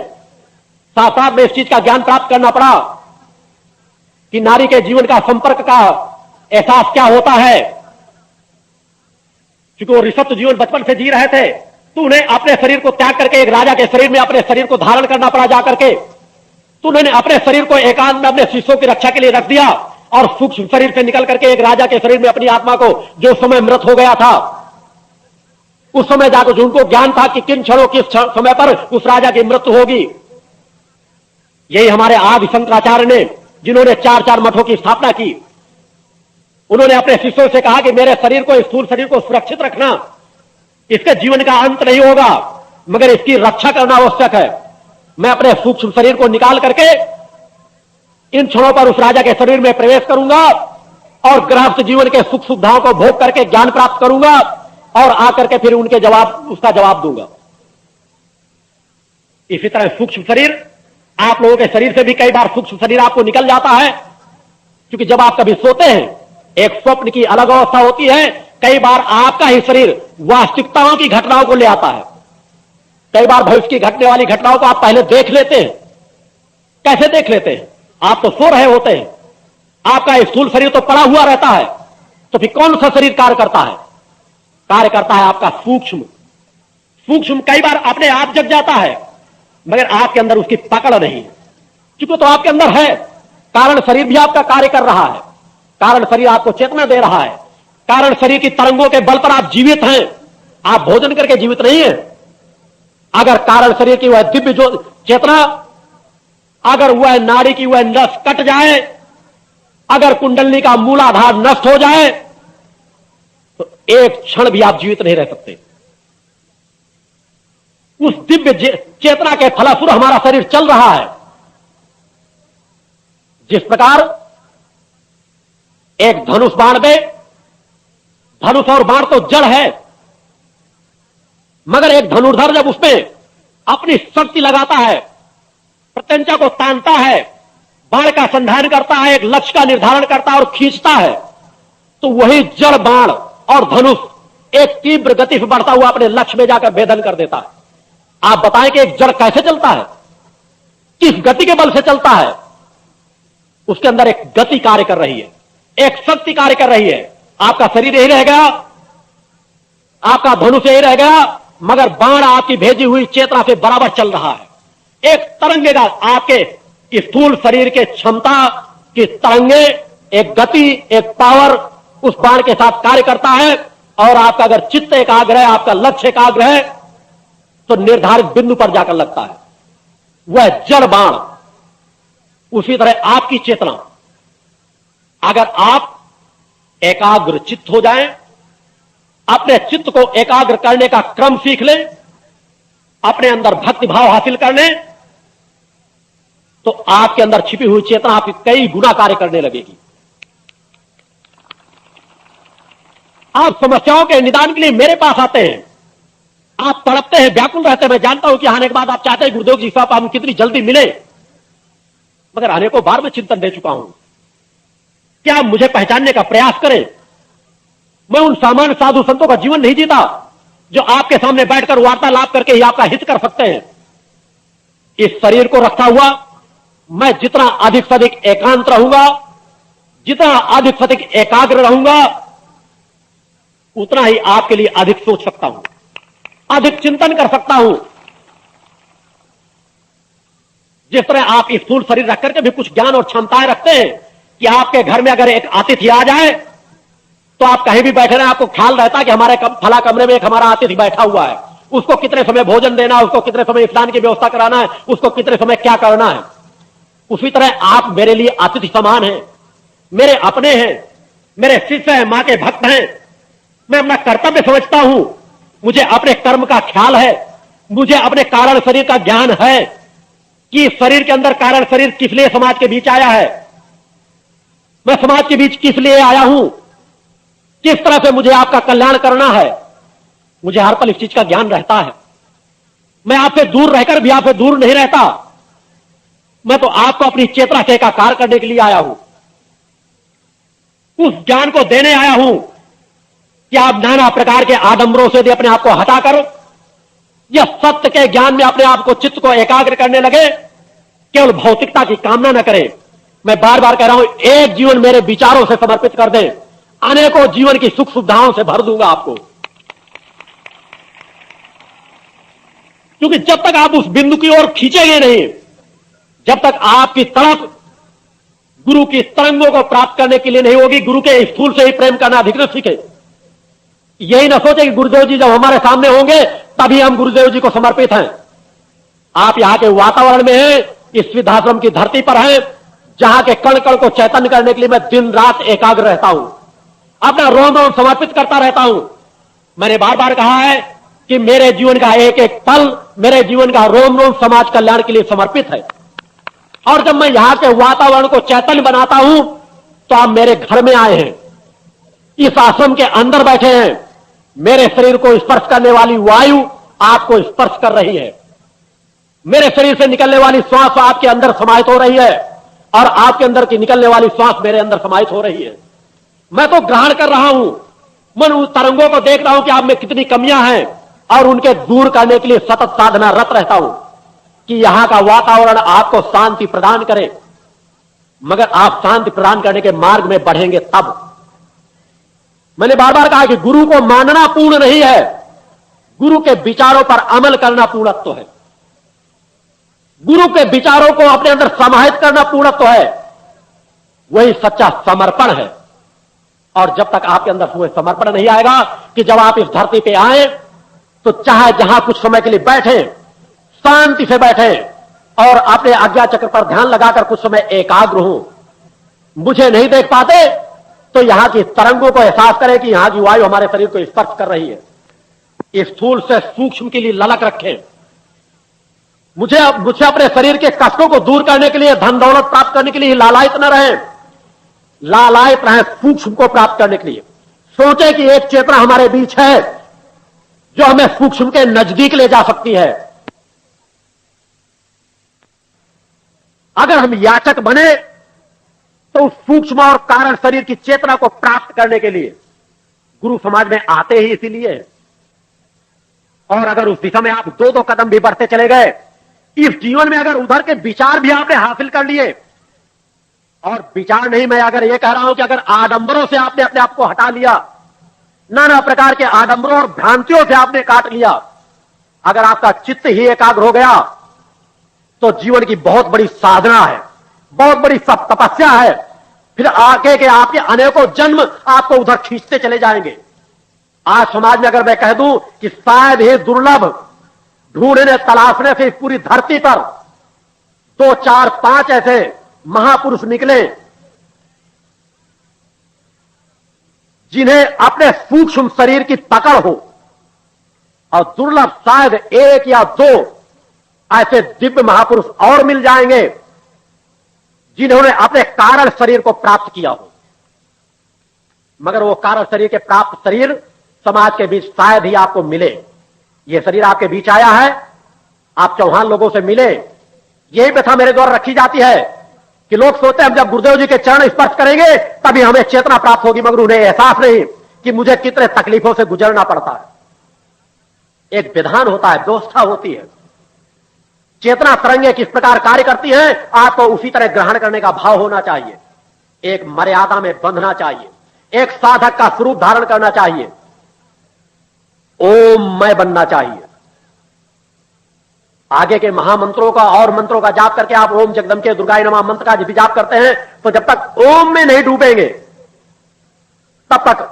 साथ में इस चीज का ज्ञान प्राप्त करना पड़ा कि नारी के जीवन का संपर्क का एहसास क्या होता है, क्योंकि वो ऋषभ जीवन बचपन से जी रहे थे, तो उन्हें अपने शरीर को त्याग करके एक राजा के शरीर में अपने शरीर को धारण करना पड़ा जाकर के, तो उन्होंने अपने शरीर को एकांत में अपने शिष्यों की रक्षा के लिए रख दिया और सूक्ष्म शरीर से निकल करके एक राजा के शरीर में अपनी आत्मा को, जो समय मृत हो गया था, उस समय जाकर जो उनको ज्ञान था कि किन क्षणों किस समय पर उस राजा की मृत्यु होगी। यही हमारे आदि शंकराचार्य ने, जिन्होंने 4 मठों की स्थापना की, उन्होंने अपने शिष्यों से कहा कि मेरे शरीर को, स्थूल शरीर को सुरक्षित रखना, इसके जीवन का अंत नहीं होगा मगर इसकी रक्षा करना आवश्यक है। मैं अपने सूक्ष्म शरीर को निकाल करके इन क्षणों पर उस राजा के शरीर में प्रवेश करूंगा और गृहस्थ जीवन के सुख सुविधाओं को भोग करके ज्ञान प्राप्त करूंगा और आकर के फिर उसका जवाब दूंगा। इसी तरह सूक्ष्म शरीर, आप लोगों के शरीर से भी कई बार सूक्ष्म शरीर आपको निकल जाता है, क्योंकि जब आप कभी सोते हैं एक स्वप्न की अलग अवस्था होती है, कई बार आपका ही शरीर वास्तविकताओं की घटनाओं को ले आता है। कई बार भविष्य की घटने वाली घटनाओं को आप पहले देख लेते हैं। कैसे देख लेते हैं? आप तो सो रहे होते हैं, आपका स्थूल शरीर तो पड़ा हुआ रहता है, तो फिर कौन सा शरीर कार्य करता है? कार्य करता है आपका सूक्ष्म। कई बार अपने आप जग जाता है मगर आपके अंदर उसकी पकड़ नहीं है, क्योंकि तो आपके अंदर है। कारण शरीर भी आपका कार्य कर रहा है, कारण शरीर आपको चेतना दे रहा है, कारण शरीर की तरंगों के बल पर आप जीवित हैं, आप भोजन करके जीवित नहीं है। अगर कारण शरीर की वह दिव्य जो चेतना, अगर वह नाड़ी की वह नस कट जाए, अगर कुंडलिनी का मूलाधार नष्ट हो जाए, तो एक क्षण भी आप जीवित नहीं रह सकते। उस दिव्य चेतना के फलस्वरूप हमारा शरीर चल रहा है। जिस प्रकार एक धनुष बाण में, धनुष और बाण तो जड़ है, मगर एक धनुर्धर जब उसमें अपनी शक्ति लगाता है प्रत्यंचा को तानता है, बाण का संधान करता है, एक लक्ष्य का निर्धारण करता है और खींचता है, तो वही जड़ बाण और धनुष एक तीव्र गति से बढ़ता हुआ अपने लक्ष्य में जाकर भेदन कर देता है। आप बताएं कि एक जड़ कैसे चलता है, किस गति के बल से चलता है? उसके अंदर एक गति कार्य कर रही है, एक शक्ति कार्य कर रही है। आपका शरीर यही रह गया, आपका धनुष यही रह गया, मगर बाण आपकी भेजी हुई चेतना से बराबर चल रहा है। एक तरंगेगा आपके स्थूल शरीर के क्षमता की तरंगे, एक गति, एक पावर उस बाण के साथ कार्य करता है। और आपका अगर चित्त एकाग्र है, आपका लक्ष्य एकाग्र है, तो निर्धारित बिंदु पर जाकर लगता है वह जड़ बाण। उसी तरह आपकी चेतना, अगर आप एकाग्र चित्त हो जाएं, अपने चित्त को एकाग्र करने का क्रम सीख लें, अपने अंदर भक्ति भाव हासिल कर लें, तो आपके अंदर छिपी हुई चेतना आपकी कई गुना कार्य करने लगेगी। आप समस्याओं के निदान के लिए मेरे पास आते हैं, आप तड़पते हैं, व्याकुल रहते हैं। मैं जानता हूं कि आने के बाद आप चाहते हैं गुरुदेव जी साहब हम कितनी जल्दी मिले, मगर आने को बार में चिंतन दे चुका हूं। क्या आप मुझे पहचानने का प्रयास करें? मैं उन सामान्य साधु संतों का जीवन नहीं जीता जो आपके सामने बैठकर वार्तालाप करके ही आपका हित कर सकते हैं। इस शरीर को रखा हुआ मैं जितना अधिक से अधिक एकांत रहूंगा, जितना अधिक से अधिक एकाग्र रहूंगा, उतना ही आपके लिए अधिक सोच सकता हूं, अधिक चिंतन कर सकता हूं। जिस तरह आप स्थूल शरीर रख करके भी कुछ ज्ञान और क्षमताएं रखते हैं कि आपके घर में अगर एक अतिथि आ जाए तो आप कहीं भी बैठे रहे, आपको ख्याल रहता है कि हमारे फला कमरे में एक हमारा अतिथि बैठा हुआ है, उसको कितने समय भोजन देना है, उसको कितने समय स्नान की व्यवस्था कराना है, उसको कितने समय क्या करना है। उसी तरह आप मेरे लिए अतिथि समान हैं, मेरे अपने हैं, मेरे शिष्य हैं, मां के भक्त हैं। मैं अपना कर्तव्य समझता हूं, मुझे अपने कर्म का ख्याल है, मुझे अपने कारण शरीर का ज्ञान है कि शरीर के अंदर कारण शरीर किस लिए समाज के बीच आया है, मैं समाज के बीच किस लिए आया हूं, किस तरह से मुझे आपका कल्याण करना है। मुझे हर पल इस चीज का ज्ञान रहता है। मैं आपसे दूर रहकर भी आपसे दूर नहीं रहता, मैं तो आपको अपनी चेतना से एकाकार करने के लिए आया हूं, उस ज्ञान को देने आया हूं कि आप नाना प्रकार के आडंबरों से अपने आप को हटाकर यह सत्य के ज्ञान में अपने आप को, चित्त को एकाग्र करने लगे, केवल भौतिकता की कामना न करें। मैं बार बार कह रहा हूं, एक जीवन मेरे विचारों से समर्पित कर दें, अनेकों जीवन की सुख सुविधाओं से भर दूंगा आपको। क्योंकि जब तक आप उस बिंदु की ओर खींचेंगे नहीं, जब तक आपकी तड़प गुरु की तरंगों को प्राप्त करने के लिए नहीं होगी, गुरु के स्थूल से ही प्रेम करना अधिक न सीखे। यही ना सोचे कि गुरुदेव जी जब हमारे सामने होंगे तभी हम गुरुदेव जी को समर्पित हैं। आप यहां के वातावरण में हैं, इस सिद्धाश्रम की धरती पर हैं, जहां के कण कण को चैतन्य करने के लिए मैं दिन रात एकाग्र रहता हूं, अपना रोम रोम समर्पित करता रहता हूं। मैंने बार बार कहा है कि मेरे जीवन का एक एक पल, मेरे जीवन का रोम रोम समाज कल्याण के लिए समर्पित है। और जब मैं यहां के वातावरण को चैतन्य बनाता हूं तो आप मेरे घर में आए हैं, इस आश्रम के अंदर बैठे हैं, मेरे शरीर को स्पर्श करने वाली वायु आपको स्पर्श कर रही है, मेरे शरीर से निकलने वाली श्वास आपके अंदर समाहित हो रही है और आपके अंदर की निकलने वाली श्वास मेरे अंदर समाहित हो रही है। मैं तो ग्रहण कर रहा हूं, मन उन तरंगों को देख रहा हूं कि आप में कितनी कमियां हैं और उनके दूर करने के लिए सतत साधना रत रहता हूं कि यहां का वातावरण आपको शांति प्रदान करे। मगर आप शांति प्रदान करने के मार्ग में बढ़ेंगे तब। मैंने बार बार कहा कि गुरु को मानना पूर्ण नहीं है, गुरु के विचारों पर अमल करना पूर्णत्व है। गुरु के विचारों को अपने अंदर समाहित करना पूर्णत्व है, वही सच्चा समर्पण है। और जब तक आपके अंदर वह समर्पण नहीं आएगा कि जब आप इस धरती पे आए तो चाहे जहां कुछ समय के लिए बैठे, शांति से बैठे और अपने आज्ञा चक्र पर ध्यान लगाकर कुछ समय एकाग्र हो, मुझे नहीं देख पाते तो यहां की तरंगों को एहसास करें कि यहां की वायु हमारे शरीर को स्पर्श कर रही है। इस स्थूल से सूक्ष्म के लिए ललक रखें। मुझे अपने शरीर के कष्टों को दूर करने के लिए, धन दौलत प्राप्त करने के लिए लालायित न रहे, लालायित रहे सूक्ष्म को प्राप्त करने के लिए। सोचे कि एक चेतना हमारे बीच है जो हमें सूक्ष्म के नजदीक ले जा सकती है। अगर हम याचक बने तो उस सूक्ष्म और कारण शरीर की चेतना को प्राप्त करने के लिए गुरु समाज में आते ही इसीलिए। और अगर उस दिशा में आप दो दो कदम भी बढ़ते चले गए, इस जीवन में अगर उधर के विचार भी आपने हासिल कर लिए, और विचार नहीं, मैं अगर ये कह रहा हूं कि अगर आडंबरों से आपने अपने आप को हटा लिया, नाना प्रकार के आडंबरों और भ्रांतियों से आपने काट लिया, अगर आपका चित्त ही एकाग्र हो गया, तो जीवन की बहुत बड़ी साधना है, बहुत बड़ी सब तपस्या है। फिर आगे के आपके अनेकों जन्म आपको उधर खींचते चले जाएंगे। आज समाज में अगर मैं कह दूं कि शायद ही दुर्लभ ढूंढने तलाशने से इस पूरी धरती पर 2, 4, 5 ऐसे महापुरुष निकले जिन्हें अपने सूक्ष्म शरीर की पकड़ हो, और दुर्लभ शायद 1 या 2 ऐसे दिव्य महापुरुष और मिल जाएंगे जिन्होंने अपने कारण शरीर को प्राप्त किया हो। मगर वो कारण शरीर के प्राप्त शरीर समाज के बीच शायद ही आपको मिले। ये शरीर आपके बीच आया है, आप चौहान लोगों से मिले, यही प्रथा मेरे द्वारा रखी जाती है कि लोग सोचते हैं हम जब गुरुदेव जी के चरण स्पर्श करेंगे तभी हमें चेतना प्राप्त होगी, मगर उन्हें एहसास नहीं कि मुझे कितने तकलीफों से गुजरना पड़ता है। एक विधान होता है, व्यवस्था होती है। चेतना तरंगें किस प्रकार कार्य करती हैं, आपको उसी तरह ग्रहण करने का भाव होना चाहिए। एक मर्यादा में बंधना चाहिए, एक साधक का स्वरूप धारण करना चाहिए, ओममय बनना चाहिए। आगे के महामंत्रों का और मंत्रों का जाप करके आप ओम जगदम्बे दुर्गाय नमः मंत्र का भी जाप करते हैं, तो जब तक ओम में नहीं डूबेंगे तब तक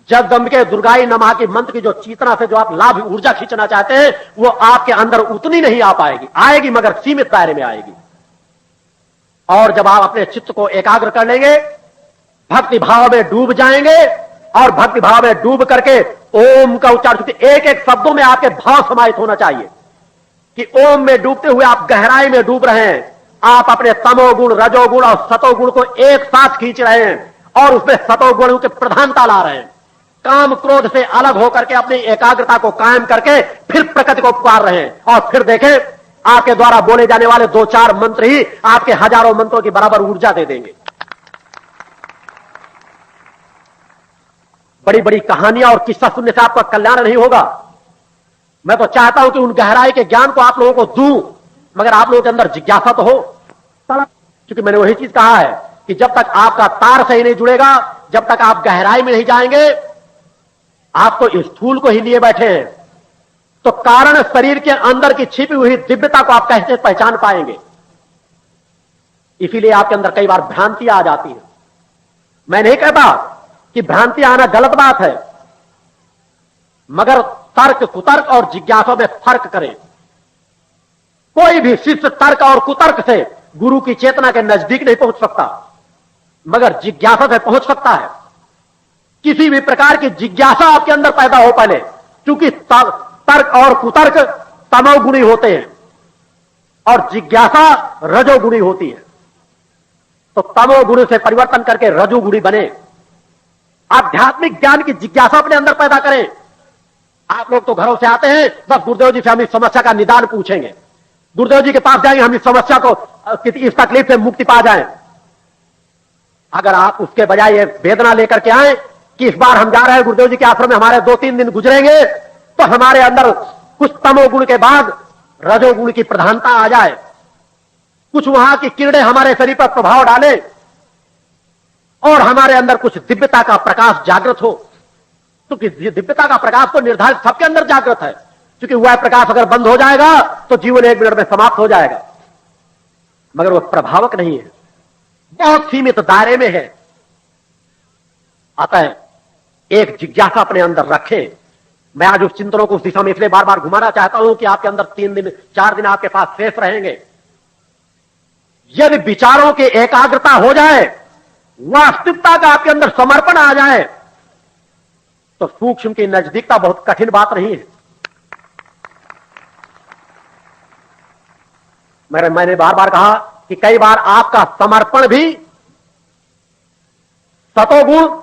जगदम्बे दुर्गाय नमः के मंत्र की जो चेतना से जो आप लाभ ऊर्जा खींचना चाहते हैं वो आपके अंदर उतनी नहीं आ पाएगी, आएगी मगर सीमित दायरे में आएगी। और जब आप अपने चित्त को एकाग्र कर लेंगे, भक्ति भाव में डूब जाएंगे, और भक्ति भाव में डूब करके ओम का उच्चारण, एक एक शब्दों में आपके भाव समाहित होना चाहिए कि ओम में डूबते हुए आप गहराई में डूब रहे हैं। आप अपने तमोगुण, रजोगुण और सतोगुण को एक साथ खींच रहे हैं और उसमें सतोगुण की प्रधानता ला रहे हैं। काम क्रोध से अलग होकर के अपनी एकाग्रता को कायम करके फिर प्रकृति को पुकार रहे हैं। और फिर देखें, आपके द्वारा बोले जाने वाले 2-4 मंत्र ही आपके हजारों मंत्रों की बराबर ऊर्जा दे देंगे। बड़ी बड़ी कहानियां और किस्सा सुनने से आपका कल्याण नहीं होगा। मैं तो चाहता हूं कि उन गहराई के ज्ञान को आप लोगों को दूं, मगर आप लोगों के अंदर जिज्ञासा तो हो। क्योंकि मैंने वही चीज कहा है कि जब तक आपका तार सही नहीं जुड़ेगा, जब तक आप गहराई में नहीं जाएंगे, आप तो स्थूल को ही लिए बैठे हैं, तो कारण शरीर के अंदर की छिपी हुई दिव्यता को आप कैसे पहचान पाएंगे। इसीलिए आपके अंदर कई बार भ्रांतियां आ जाती हैं। मैं नहीं कहता कि भ्रांति आना गलत बात है, मगर तर्क, कुतर्क और जिज्ञासा में फर्क करें। कोई भी शिष्य तर्क और कुतर्क से गुरु की चेतना के नजदीक नहीं पहुंच सकता, मगर जिज्ञासा से पहुंच सकता है। किसी भी प्रकार की जिज्ञासा आपके अंदर पैदा हो पहले, क्योंकि तर्क और कुतर्क तमोगुणी होते हैं और जिज्ञासा रजोगुणी होती है। तो तमोगुणी से परिवर्तन करके रजोगुणी बने, आध्यात्मिक ज्ञान की जिज्ञासा अपने अंदर पैदा करें। आप लोग तो घरों से आते हैं, बस गुरुदेव जी से हम इस समस्या का निदान पूछेंगे, गुरुदेव जी के पास जाएंगे, हम इस समस्या को, इस तकलीफ से मुक्ति पा जाएं। अगर आप उसके बजाय ये वेदना लेकर के आए कि इस बार हम जा रहे हैं गुरुदेव जी के आश्रम में, हमारे 2-3 दिन गुजरेंगे तो हमारे अंदर कुछ तमोगुण के बाद रजोगुण की प्रधानता आ जाए, कुछ वहां की किरणें हमारे शरीर पर प्रभाव डाले और हमारे अंदर कुछ दिव्यता का प्रकाश जागृत हो। तो दिव्यता का प्रकाश तो निर्धारित सबके अंदर जागृत है, क्योंकि वह प्रकाश अगर बंद हो जाएगा तो जीवन 1 मिनट में समाप्त हो जाएगा, मगर वह प्रभावक नहीं है, बहुत सीमित दायरे में है। अतः एक जिज्ञासा अपने अंदर रखें। मैं आज उस चिंतनों को उस दिशा में इसलिए बार बार घुमाना चाहता हूं कि आपके अंदर 3 दिन 4 दिन आपके पास शेष रहेंगे। यदि विचारों की एकाग्रता हो जाए, वास्तविकता का आपके अंदर समर्पण आ जाए, तो सूक्ष्म की नजदीकता बहुत कठिन बात नहीं है। मैंने बार बार कहा कि कई बार आपका समर्पण भी सतोगुण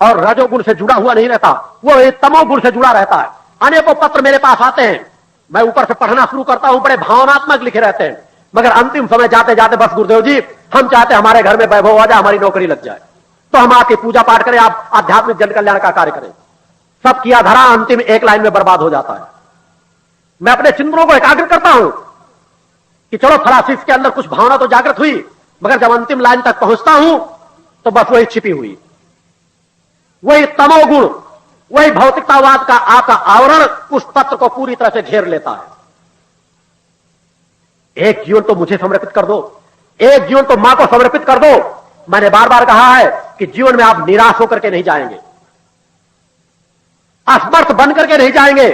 और रजोगुण से जुड़ा हुआ नहीं रहता, वो तमोगुण से जुड़ा रहता है। अनेकों पत्र मेरे पास आते हैं, मैं ऊपर से पढ़ना शुरू करता हूं, बड़े भावनात्मक लिखे रहते हैं, मगर अंतिम समय जाते जाते बस गुरुदेव जी हम चाहते हमारे घर में वैभव आ जाए, हमारी नौकरी लग जाए, तो हम आपकी पूजा पाठ करें, आप आध्यात्मिक जन कल्याण का कार्य करें। सब किया धरा अंतिम एक लाइन में बर्बाद हो जाता है। मैं अपने चिंतनों को एकाग्र करता हूं कि चलो फलासीस के अंदर कुछ भावना तो जागृत हुई, मगर जब अंतिम लाइन तक पहुंचता हूं तो बस वही छिपी हुई, वही तमोगुण, वही भौतिकतावाद का आपका आवरण उस तत्व को पूरी तरह से घेर लेता है। एक जीवन तो मुझे समर्पित कर दो, एक जीवन तो मां को समर्पित कर दो। मैंने बार बार कहा है कि जीवन में आप निराश होकर के नहीं जाएंगे, असमर्थ बन करके नहीं जाएंगे।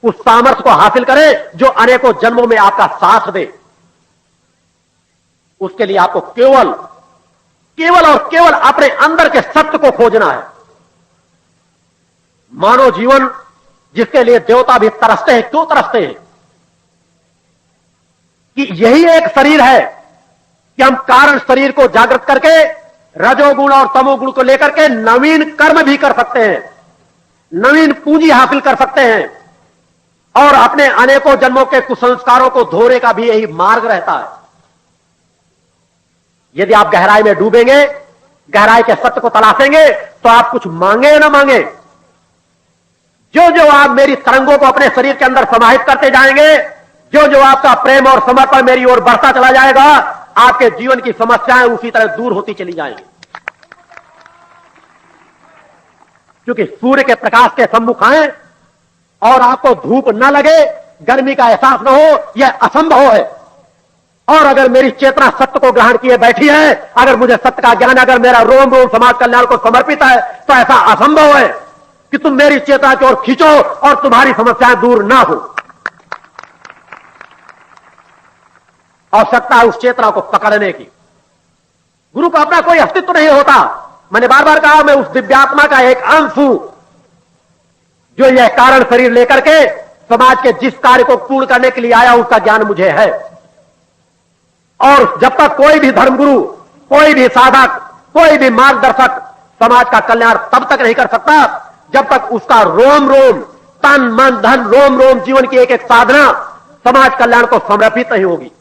उस सामर्थ्य को हासिल करें जो अनेकों जन्मों में आपका साथ दे। उसके लिए आपको केवल केवल और केवल अपने अंदर के सत्य को खोजना है। मानव जीवन जिसके लिए देवता भी तरसते हैं, क्यों तरसते हैं? कि यही एक शरीर है कि हम कारण शरीर को जागृत करके रजोगुण और तमोगुण को लेकर के नवीन कर्म भी कर सकते हैं, नवीन पूंजी हासिल कर सकते हैं, और अपने अनेकों जन्मों के कुसंस्कारों को धोने का भी यही मार्ग रहता है। यदि आप गहराई में डूबेंगे, गहराई के सत्य को तलाशेंगे, तो आप कुछ मांगे या ना मांगे, जो जो आप मेरी तरंगों को अपने शरीर के अंदर समाहित करते जाएंगे, जो जो आपका प्रेम और समर्पण मेरी ओर बढ़ता चला जाएगा, आपके जीवन की समस्याएं उसी तरह दूर होती चली जाएंगी। क्योंकि सूर्य के प्रकाश के सम्मुख आए और आपको धूप न लगे, गर्मी का एहसास न हो, यह असंभव है। और अगर मेरी चेतना सत्य को ग्रहण किए बैठी है, अगर मुझे सत्य का ज्ञान, अगर मेरा रोम रोम समाज कल्याण को समर्पित है, तो ऐसा असंभव है कि तुम मेरी चेतना की ओर खींचो और तुम्हारी समस्याएं दूर ना हो। आवश्यकता है उस चेतना को पकड़ने की। गुरु का अपना कोई अस्तित्व नहीं होता। मैंने बार बार कहा, मैं उस दिव्यात्मा का एक अंश हूं जो यह कारण शरीर लेकर के समाज के जिस कार्य को पूर्ण करने के लिए आया, उसका ज्ञान मुझे है। और जब तक कोई भी धर्मगुरु, कोई भी साधक, कोई भी मार्गदर्शक समाज का कल्याण तब तक नहीं कर सकता जब तक उसका रोम रोम, तन मन धन, रोम रोम जीवन की एक एक साधना समाज कल्याण को समर्पित नहीं होगी।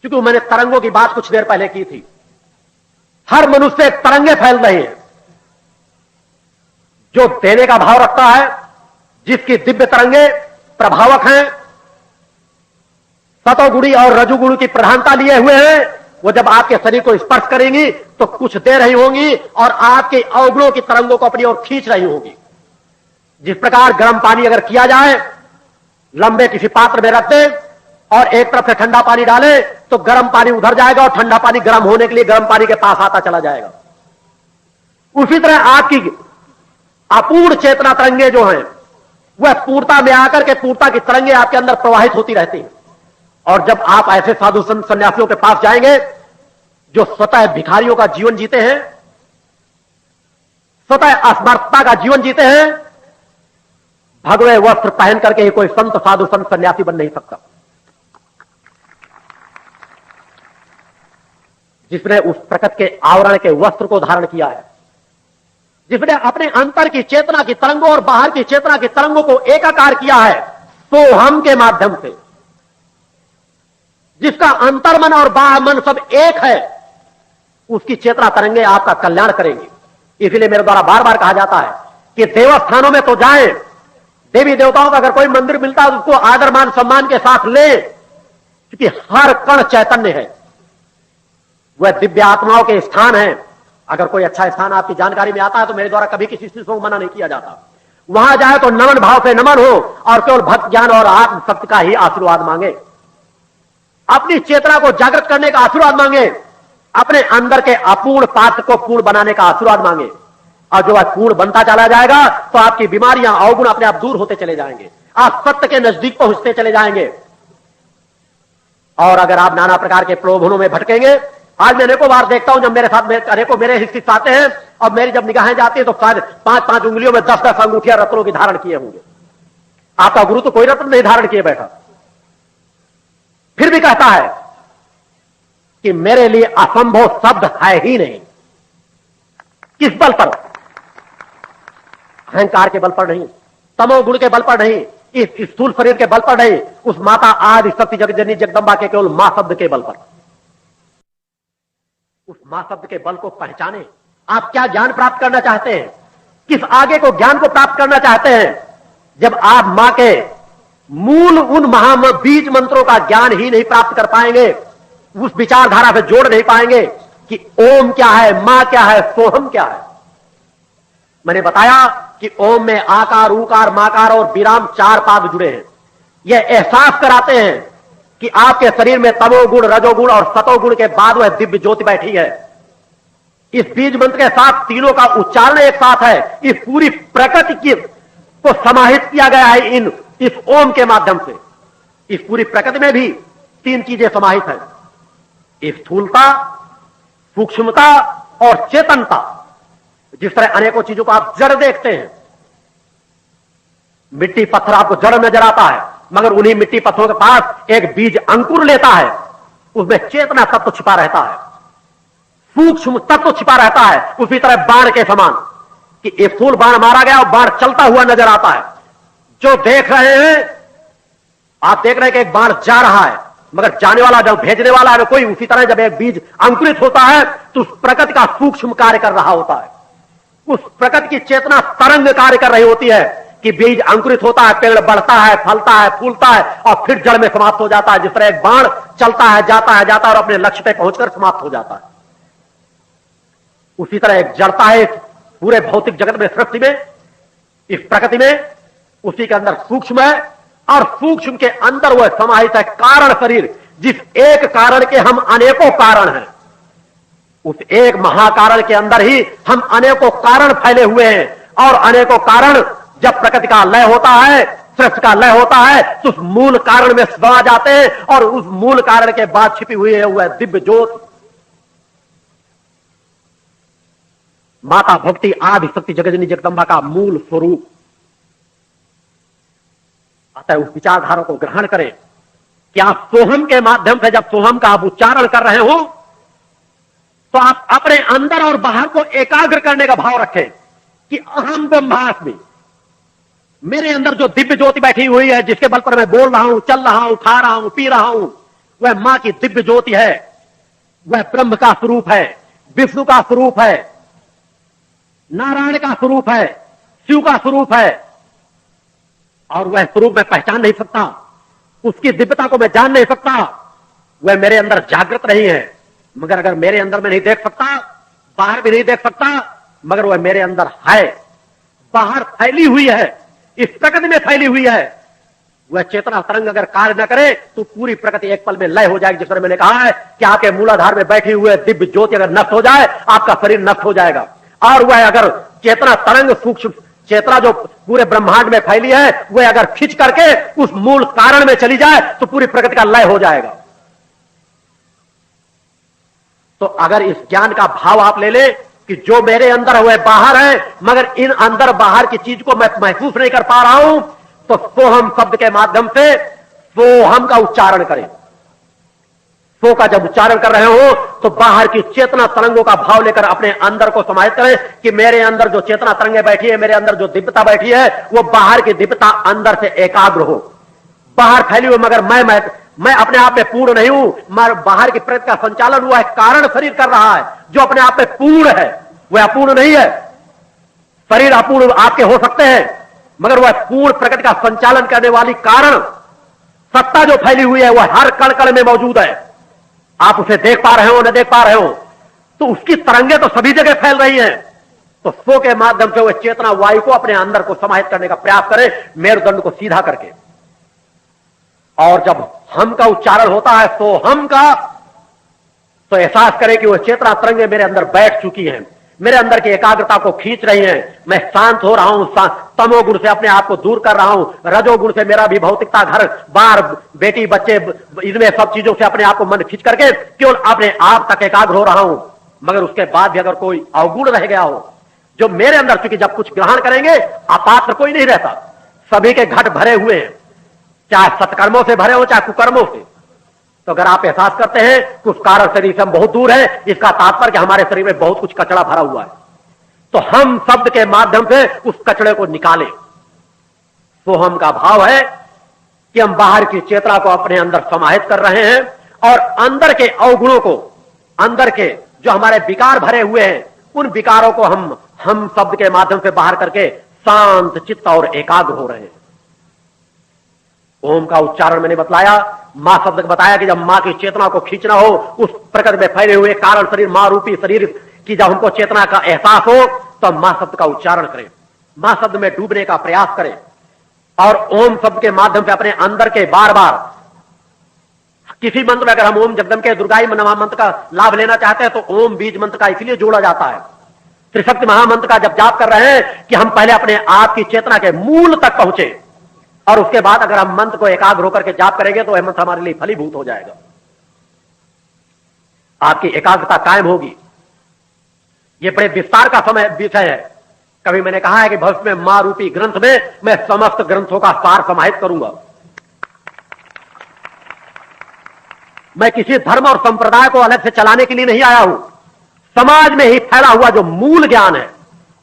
क्योंकि मैंने तरंगों की बात कुछ देर पहले की थी। हर मनुष्य तरंगे फैल रही हैं। जो देने का भाव रखता है, जिसकी दिव्य तरंगे प्रभावक हैं, सतोगुणी और रजुगुणी की प्रधानता लिए हुए हैं, वो जब आपके शरीर को स्पर्श करेंगी तो कुछ दे रही होंगी और आपके अवगुणों की तरंगों को अपनी ओर खींच रही होंगी। जिस प्रकार गर्म पानी अगर किया जाए, लंबे किसी पात्र में रख दे और एक तरफ से ठंडा पानी डाले, तो गर्म पानी उधर जाएगा और ठंडा पानी गर्म होने के लिए गर्म पानी के पास आता चला जाएगा। उसी तरह आपकी अपूर्ण चेतना तरंगे जो हैं, वह पूर्णता में आकर के पूर्णता की तरंगे आपके अंदर प्रवाहित होती रहती हैं। और जब आप ऐसे साधु संत सन्यासियों के पास जाएंगे जो स्वतः भिखारियों का जीवन जीते हैं, स्वतः असमर्थता का जीवन जीते हैं, भगवे वस्त्र पहन करके ही कोई संत साधु संत सन्यासी बन नहीं सकता। जिसने उस प्रकृति के आवरण के वस्त्र को धारण किया है, जिसने अपने अंतर की चेतना की तरंगों और बाहर की चेतना की तरंगों को एकाकार किया है सोहम के माध्यम से, जिसका अंतर मन और बाह्य मन सब एक है, उसकी चेतना तरंगे आपका कल्याण करेंगी। इसलिए मेरे द्वारा बार बार कहा जाता है कि देवस्थानों में तो जाएं, देवी देवताओं का अगर कोई मंदिर मिलता है तो उसको आदर मान सम्मान के साथ ले, क्योंकि हर कण चैतन्य है, वह दिव्य आत्माओं के स्थान है। अगर कोई अच्छा स्थान आपकी जानकारी में आता है तो मेरे द्वारा कभी किसी चीज को मना नहीं किया जाता। वहां जाए तो नमन भाव से नमन हो और केवल भक्त ज्ञान और आत्मशक्ति का ही आशीर्वाद मांगे, अपनी चेतना को जागृत करने का आशीर्वाद मांगे, अपने अंदर के अपूर्ण पात्र को पूर्ण बनाने का आशीर्वाद मांगे। और जो वह पूर्ण बनता चला जाएगा तो आपकी बीमारियां अवगुण अपने आप दूर होते चले जाएंगे, आप सत्य के नजदीक पहुंचते चले जाएंगे। और अगर आप नाना प्रकार के प्रलोभनों में भटकेंगे, आज मैं अनेकों बार देखता हूं जब मेरे साथ अनेकों मेरे शिष्य आते हैं और मेरी जब निगाहें जाती है तो शायद 5-5 उंगलियों में 10-10 अंगूठियां रत्नों की धारण किए होंगे। आपका गुरु तो कोई रत्न नहीं धारण किए बैठा, फिर भी कहता है कि मेरे लिए असंभव शब्द है ही नहीं। किस बल पर? अहंकार के बल पर नहीं, तमोगुण के बल पर नहीं, इस स्थूल शरीर के बल पर नहीं, उस माता आदि शक्ति जगत जननी जगदम्बा के केवल मां शब्द के बल पर, उस मां शब्द के बल को पहचाने। आप क्या ज्ञान प्राप्त करना चाहते हैं, किस आगे को ज्ञान को प्राप्त करना चाहते हैं? जब आप मां के मूल उन बीज मंत्रों का ज्ञान ही नहीं प्राप्त कर पाएंगे, उस विचारधारा से जोड़ नहीं पाएंगे कि ओम क्या है, मां क्या है, सोहम क्या है। मैंने बताया कि ओम में आकार, उकार, माकार और विराम 4 पाद जुड़े हैं। यह एहसास कराते हैं कि आपके शरीर में तमोगुण, रजोगुण और सतोगुण के बाद वह दिव्य ज्योति बैठी है। इस बीज मंत्र के साथ तीनों का उच्चारण एक साथ है। इस पूरी प्रकृति को समाहित किया गया है इस ओम के माध्यम से। इस पूरी प्रकृति में भी 3 चीजें समाहित है, स्थूलता, सूक्ष्मता और चेतनता। जिस तरह अनेकों चीजों को आप जड़ देखते हैं, मिट्टी पत्थर आपको जड़ नजर आता है, मगर उन्हीं मिट्टी पत्थरों के पास एक बीज अंकुर लेता है, उसमें चेतना तत्व छिपा रहता है, सूक्ष्म तत्व छिपा रहता है। उसी तरह बाण के समान कि एक फूल बाण मारा गया और बाण चलता हुआ नजर आता है। जो देख रहे हैं, आप देख रहे हैं कि एक बाण जा रहा है, मगर जाने वाला जब भेजने वाला है कोई, उसी तरह जब एक बीज अंकुरित होता है तो उस प्रकृति का सूक्ष्म कार्य कर रहा होता है। उस प्रकृति की चेतना तरंग कार्य कर रही होती है कि बीज अंकुरित होता है, पेड़ बढ़ता है, फलता है, फूलता है और फिर जड़ में समाप्त हो जाता है। जिस तरह एक बाण चलता है, जाता है, जाता है और अपने लक्ष्य पे पहुंचकर समाप्त हो जाता है, उसी तरह एक जड़ता है इस पूरे भौतिक जगत में, सृष्टि में, इस प्रकृति में। उसी के अंदर सूक्ष्म है और सूक्ष्म के अंदर वह समाहित है कारण शरीर, जिस एक कारण के हम अनेकों कारण हैं। उस एक महाकारण के अंदर ही हम अनेकों कारण फैले हुए हैं और अनेकों कारण जब प्रकृति का लय होता है, सृष्टि का लय होता है, तो उस मूल कारण में समा जाते हैं और उस मूल कारण के बाद छिपी हुई है वह दिव्य ज्योति माता भक्ति आदि शक्ति जगजनी जगदम्बा का मूल स्वरूप। अतः उस विचारधारा को ग्रहण करें कि आप सोहम के माध्यम से जब सोहम का आप उच्चारण कर रहे हो तो आप अपने अंदर और बाहर को एकाग्र करने का भाव रखें कि अहम ब्रह्मास्मि, मेरे अंदर जो दिव्य ज्योति बैठी हुई है, जिसके बल पर मैं बोल रहा हूं, चल रहा हूं, खा रहा हूं, पी रहा हूं, वह मां की दिव्य ज्योति है। वह ब्रह्म का स्वरूप है, विष्णु का स्वरूप है, नारायण का स्वरूप है, शिव का स्वरूप है। और वह स्वरूप मैं पहचान नहीं सकता, उसकी दिव्यता को मैं जान नहीं सकता। वह मेरे अंदर जागृत नहीं है, मगर अगर मेरे अंदर मैं नहीं देख सकता, बाहर भी नहीं देख सकता, मगर वह मेरे अंदर है, बाहर फैली हुई है, इस प्रकृति में फैली हुई है। वह चेतना तरंग अगर कार्य न करे तो पूरी प्रकृति एक पल में लय हो जाएगी। जिस तरह मैंने कहा है कि आपके मूलाधार में बैठी हुए दिव्य ज्योति अगर नष्ट हो जाए, आपका शरीर नष्ट हो जाएगा। और वह अगर चेतना तरंग सूक्ष्म चेतना जो पूरे ब्रह्मांड में फैली है, वह अगर खिंच करके उस मूल कारण में चली जाए तो पूरी प्रकृति का लय हो जाएगा। तो अगर इस ज्ञान का भाव आप ले ले कि जो मेरे अंदर है वह बाहर है, मगर इन अंदर बाहर की चीज को मैं महसूस नहीं कर पा रहा हूं, तो सोहम शब्द के माध्यम से सोहम का उच्चारण करें। सो का जब उच्चारण कर रहे हो तो बाहर की चेतना तरंगों का भाव लेकर अपने अंदर को समाहित करें कि मेरे अंदर जो चेतना तरंगे बैठी है, मेरे अंदर जो दिव्यता बैठी है, वो बाहर की दिव्यता अंदर से एकाग्र हो। बाहर फैली हुई मगर मैं अपने आप में पूर्ण नहीं हूं, मगर बाहर की प्रकृति का संचालन हुआ है, कारण शरीर कर रहा है जो अपने आप में पूर्ण है, वह अपूर्ण नहीं है। शरीर अपूर्ण आपके हो सकते हैं, मगर वह पूर्ण प्रकृति का संचालन करने वाली कारण सत्ता जो फैली हुई है वह हर कण कण में मौजूद है। आप उसे देख पा रहे हो न देख पा रहे हो, तो उसकी तरंगे तो सभी जगह फैल रही हैं। तो सो के माध्यम से वह चेतना वायु को अपने अंदर को समाहित करने का प्रयास करें, मेरुदंड को सीधा करके। और जब हम का उच्चारण होता है तो हम का, तो एहसास करें कि वह चेतना तरंगे मेरे अंदर बैठ चुकी हैं, मेरे अंदर की एकाग्रता को खींच रही हैं। मैं शांत हो रहा हूं, तमोगुण से अपने आप को दूर कर रहा हूं, रजोगुण से मेरा भी भौतिकता, घर बार, बेटी, बच्चे, इनमें सब चीजों से अपने आप को मन खींच करके केवल अपने आप तक एकाग्र हो रहा हूं। मगर उसके बाद भी अगर कोई अवगुण रह गया हो जो मेरे अंदर, चूंकि जब कुछ ग्रहण करेंगे अपात्र कोई नहीं रहता, सभी के घट भरे हुए हैं, चाहे सत्कर्मों से भरे हो चाहे कुकर्मों से। तो अगर आप एहसास करते हैं कि उस कारण शरीर से हम बहुत दूर है, इसका तात्पर्य कि हमारे शरीर में बहुत कुछ कचरा भरा हुआ है, तो हम शब्द के माध्यम से उस कचड़े को निकालें। सोहम का भाव है कि हम बाहर की चेतना को अपने अंदर समाहित कर रहे हैं और अंदर के अवगुणों को, अंदर के जो हमारे विकार भरे हुए हैं, उन विकारों को हम शब्द के माध्यम से बाहर करके शांत चित्त और एकाग्र हो रहे हैं। ओम का उच्चारण मैंने बतलाया, मां शब्द बताया कि जब मां की चेतना को खींचना हो, उस प्रकृति में फैले हुए कारण शरीर, मां रूपी शरीर की जब हमको चेतना का एहसास हो, तो मां शब्द का उच्चारण करें, मां शब्द में डूबने का प्रयास करें और ओम शब्द के माध्यम से अपने अंदर के बार बार किसी मंत्र में अगर हम ओम जगदम के दुर्गाई नमा मंत्र का लाभ लेना चाहते हैं तो ओम बीज मंत्र का इसलिए जोड़ा जाता है। त्रिशक्ति महामंत्र का जब जाप कर रहे हैं कि हम पहले अपने आप की चेतना के मूल तक पहुंचे और उसके बाद अगर हम मंत्र को एकाग्र होकर के जाप करेंगे तो वह मंत्र हमारे लिए फलीभूत हो जाएगा, आपकी एकाग्रता कायम होगी। यह बड़े विस्तार का समय विषय है। कभी मैंने कहा है कि भविष्य में मां रूपी ग्रंथ में मैं समस्त ग्रंथों का सार समाहित करूंगा। मैं किसी धर्म और संप्रदाय को अलग से चलाने के लिए नहीं आया हूं, समाज में ही फैला हुआ जो मूल ज्ञान है।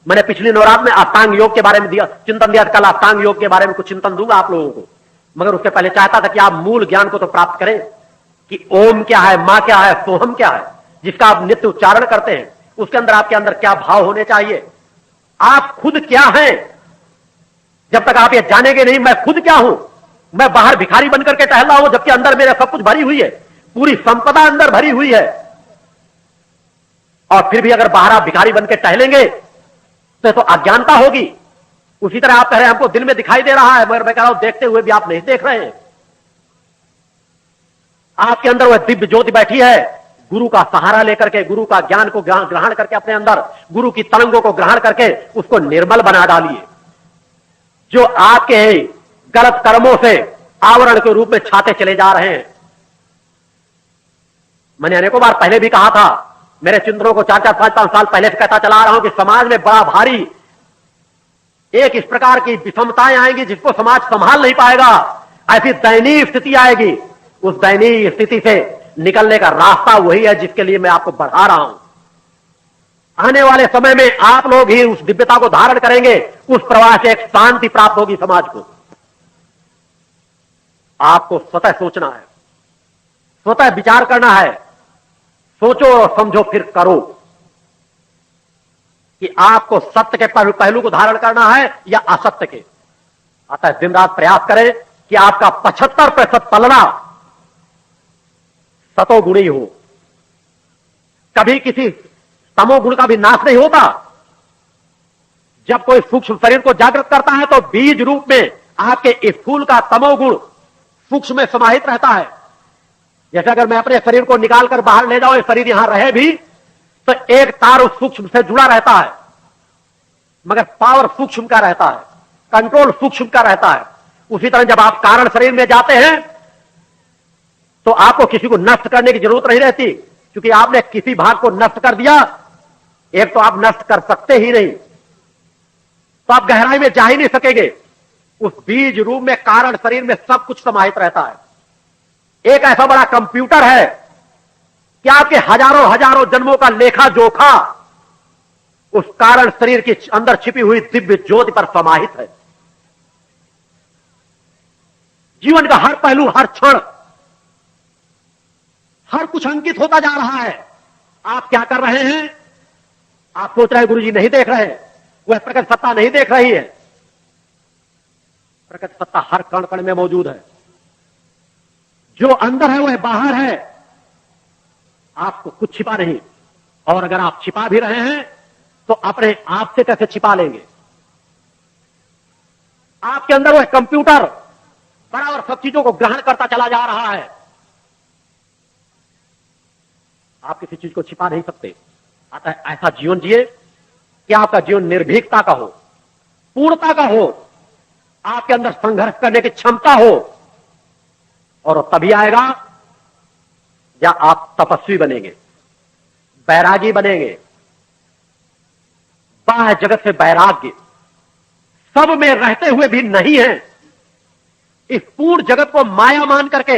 मैंने पिछली नवरात्र में अष्टांग योग के बारे में दिया चिंतन दिया, कल अष्टांग योग के बारे में कुछ चिंतन दूंगा आप लोगों को, मगर उससे पहले चाहता था कि आप मूल ज्ञान को तो प्राप्त करें कि ओम क्या है, मां क्या है, सोहम क्या है, जिसका आप नित्य उच्चारण करते हैं। उसके अंदर आपके अंदर क्या भाव होने चाहिए, आप खुद क्या हैं। जब तक आप ये जानेंगे नहीं मैं खुद क्या हूं, मैं बाहर भिखारी बनकर के टहल रहा हूं जबकि अंदर मेरे सब कुछ भरी हुई है, पूरी संपदा अंदर भरी हुई है, और फिर भी अगर बाहर आप भिखारी बनकर टहलेंगे तो अज्ञानता होगी। उसी तरह आप कह रहे हैं हमको दिल में दिखाई दे रहा है, मगर मैं कह रहा हूं देखते हुए भी आप नहीं देख रहे हैं। आपके अंदर वह दिव्य ज्योति बैठी है, गुरु का सहारा लेकर के, गुरु का ज्ञान को ग्रहण करके अपने अंदर गुरु की तरंगों को ग्रहण करके उसको निर्मल बना डालिए। जो आपके गलत कर्मों से आवरण के रूप में छाते चले जा रहे हैं। मैंने अनेकों बार पहले भी कहा था, मेरे चिंतनों को 4-4, 5-5 साल पहले से कहता चला आ रहा हूं कि समाज में बड़ा भारी एक इस प्रकार की विषमताएं आएंगी जिसको समाज संभाल नहीं पाएगा। ऐसी दयनीय स्थिति आएगी। उस दयनीय स्थिति से निकलने का रास्ता वही है जिसके लिए मैं आपको बढ़ा रहा हूं। आने वाले समय में आप लोग ही उस दिव्यता को धारण करेंगे, उस प्रवाह से एक शांति प्राप्त होगी समाज को। आपको स्वतः सोचना है, स्वतः विचार करना है, सोचो और समझो फिर करो कि आपको सत्य के पहलू को धारण करना है या असत्य के। अतः दिन रात प्रयास करें कि आपका 75% पलना सतोगुणी हो। कभी किसी तमोगुण का भी नाश नहीं होता। जब कोई सूक्ष्म शरीर को जागृत करता है तो बीज रूप में आपके स्थूल का तमोगुण सूक्ष्म में समाहित रहता है। जैसे अगर मैं अपने शरीर को निकालकर बाहर ले जाऊं, शरीर यहां रहे भी तो एक तार उस सूक्ष्म से जुड़ा रहता है, मगर पावर सूक्ष्म का रहता है, कंट्रोल सूक्ष्म का रहता है। उसी तरह जब आप कारण शरीर में जाते हैं तो आपको किसी को नष्ट करने की जरूरत नहीं रहती, क्योंकि आपने किसी भाग को नष्ट कर दिया, एक तो आप नष्ट कर सकते ही नहीं, तो आप गहराई में जा ही नहीं सकेंगे। उस बीज रूप में कारण शरीर में सब कुछ समाहित रहता है। एक ऐसा बड़ा कंप्यूटर है कि आपके हजारों हजारों जन्मों का लेखा जोखा उस कारण शरीर के अंदर छिपी हुई दिव्य ज्योति पर समाहित है। जीवन का हर पहलू, हर क्षण, हर कुछ अंकित होता जा रहा है। आप क्या कर रहे हैं? आप सोच रहे हैं गुरुजी नहीं देख रहे हैं, वह प्रकट सत्ता नहीं देख रही है। प्रकट सत्ता हर कण कण में मौजूद है। जो अंदर है वह बाहर है। आपको कुछ छिपा नहीं, और अगर आप छिपा भी रहे हैं तो अपने आप से कैसे छिपा लेंगे? आपके अंदर वह कंप्यूटर बराबर सब चीजों को ग्रहण करता चला जा रहा है। आप किसी चीज को छिपा नहीं सकते। अतः ऐसा जीवन जिए कि आपका जीवन निर्भीकता का हो, पूर्णता का हो, आपके अंदर संघर्ष करने की क्षमता हो, और तभी आएगा जब आप तपस्वी बनेंगे, बैरागी बनेंगे। बाह्य जगत से वैराग्य सब में रहते हुए भी नहीं है। इस पूर्ण जगत को माया मान करके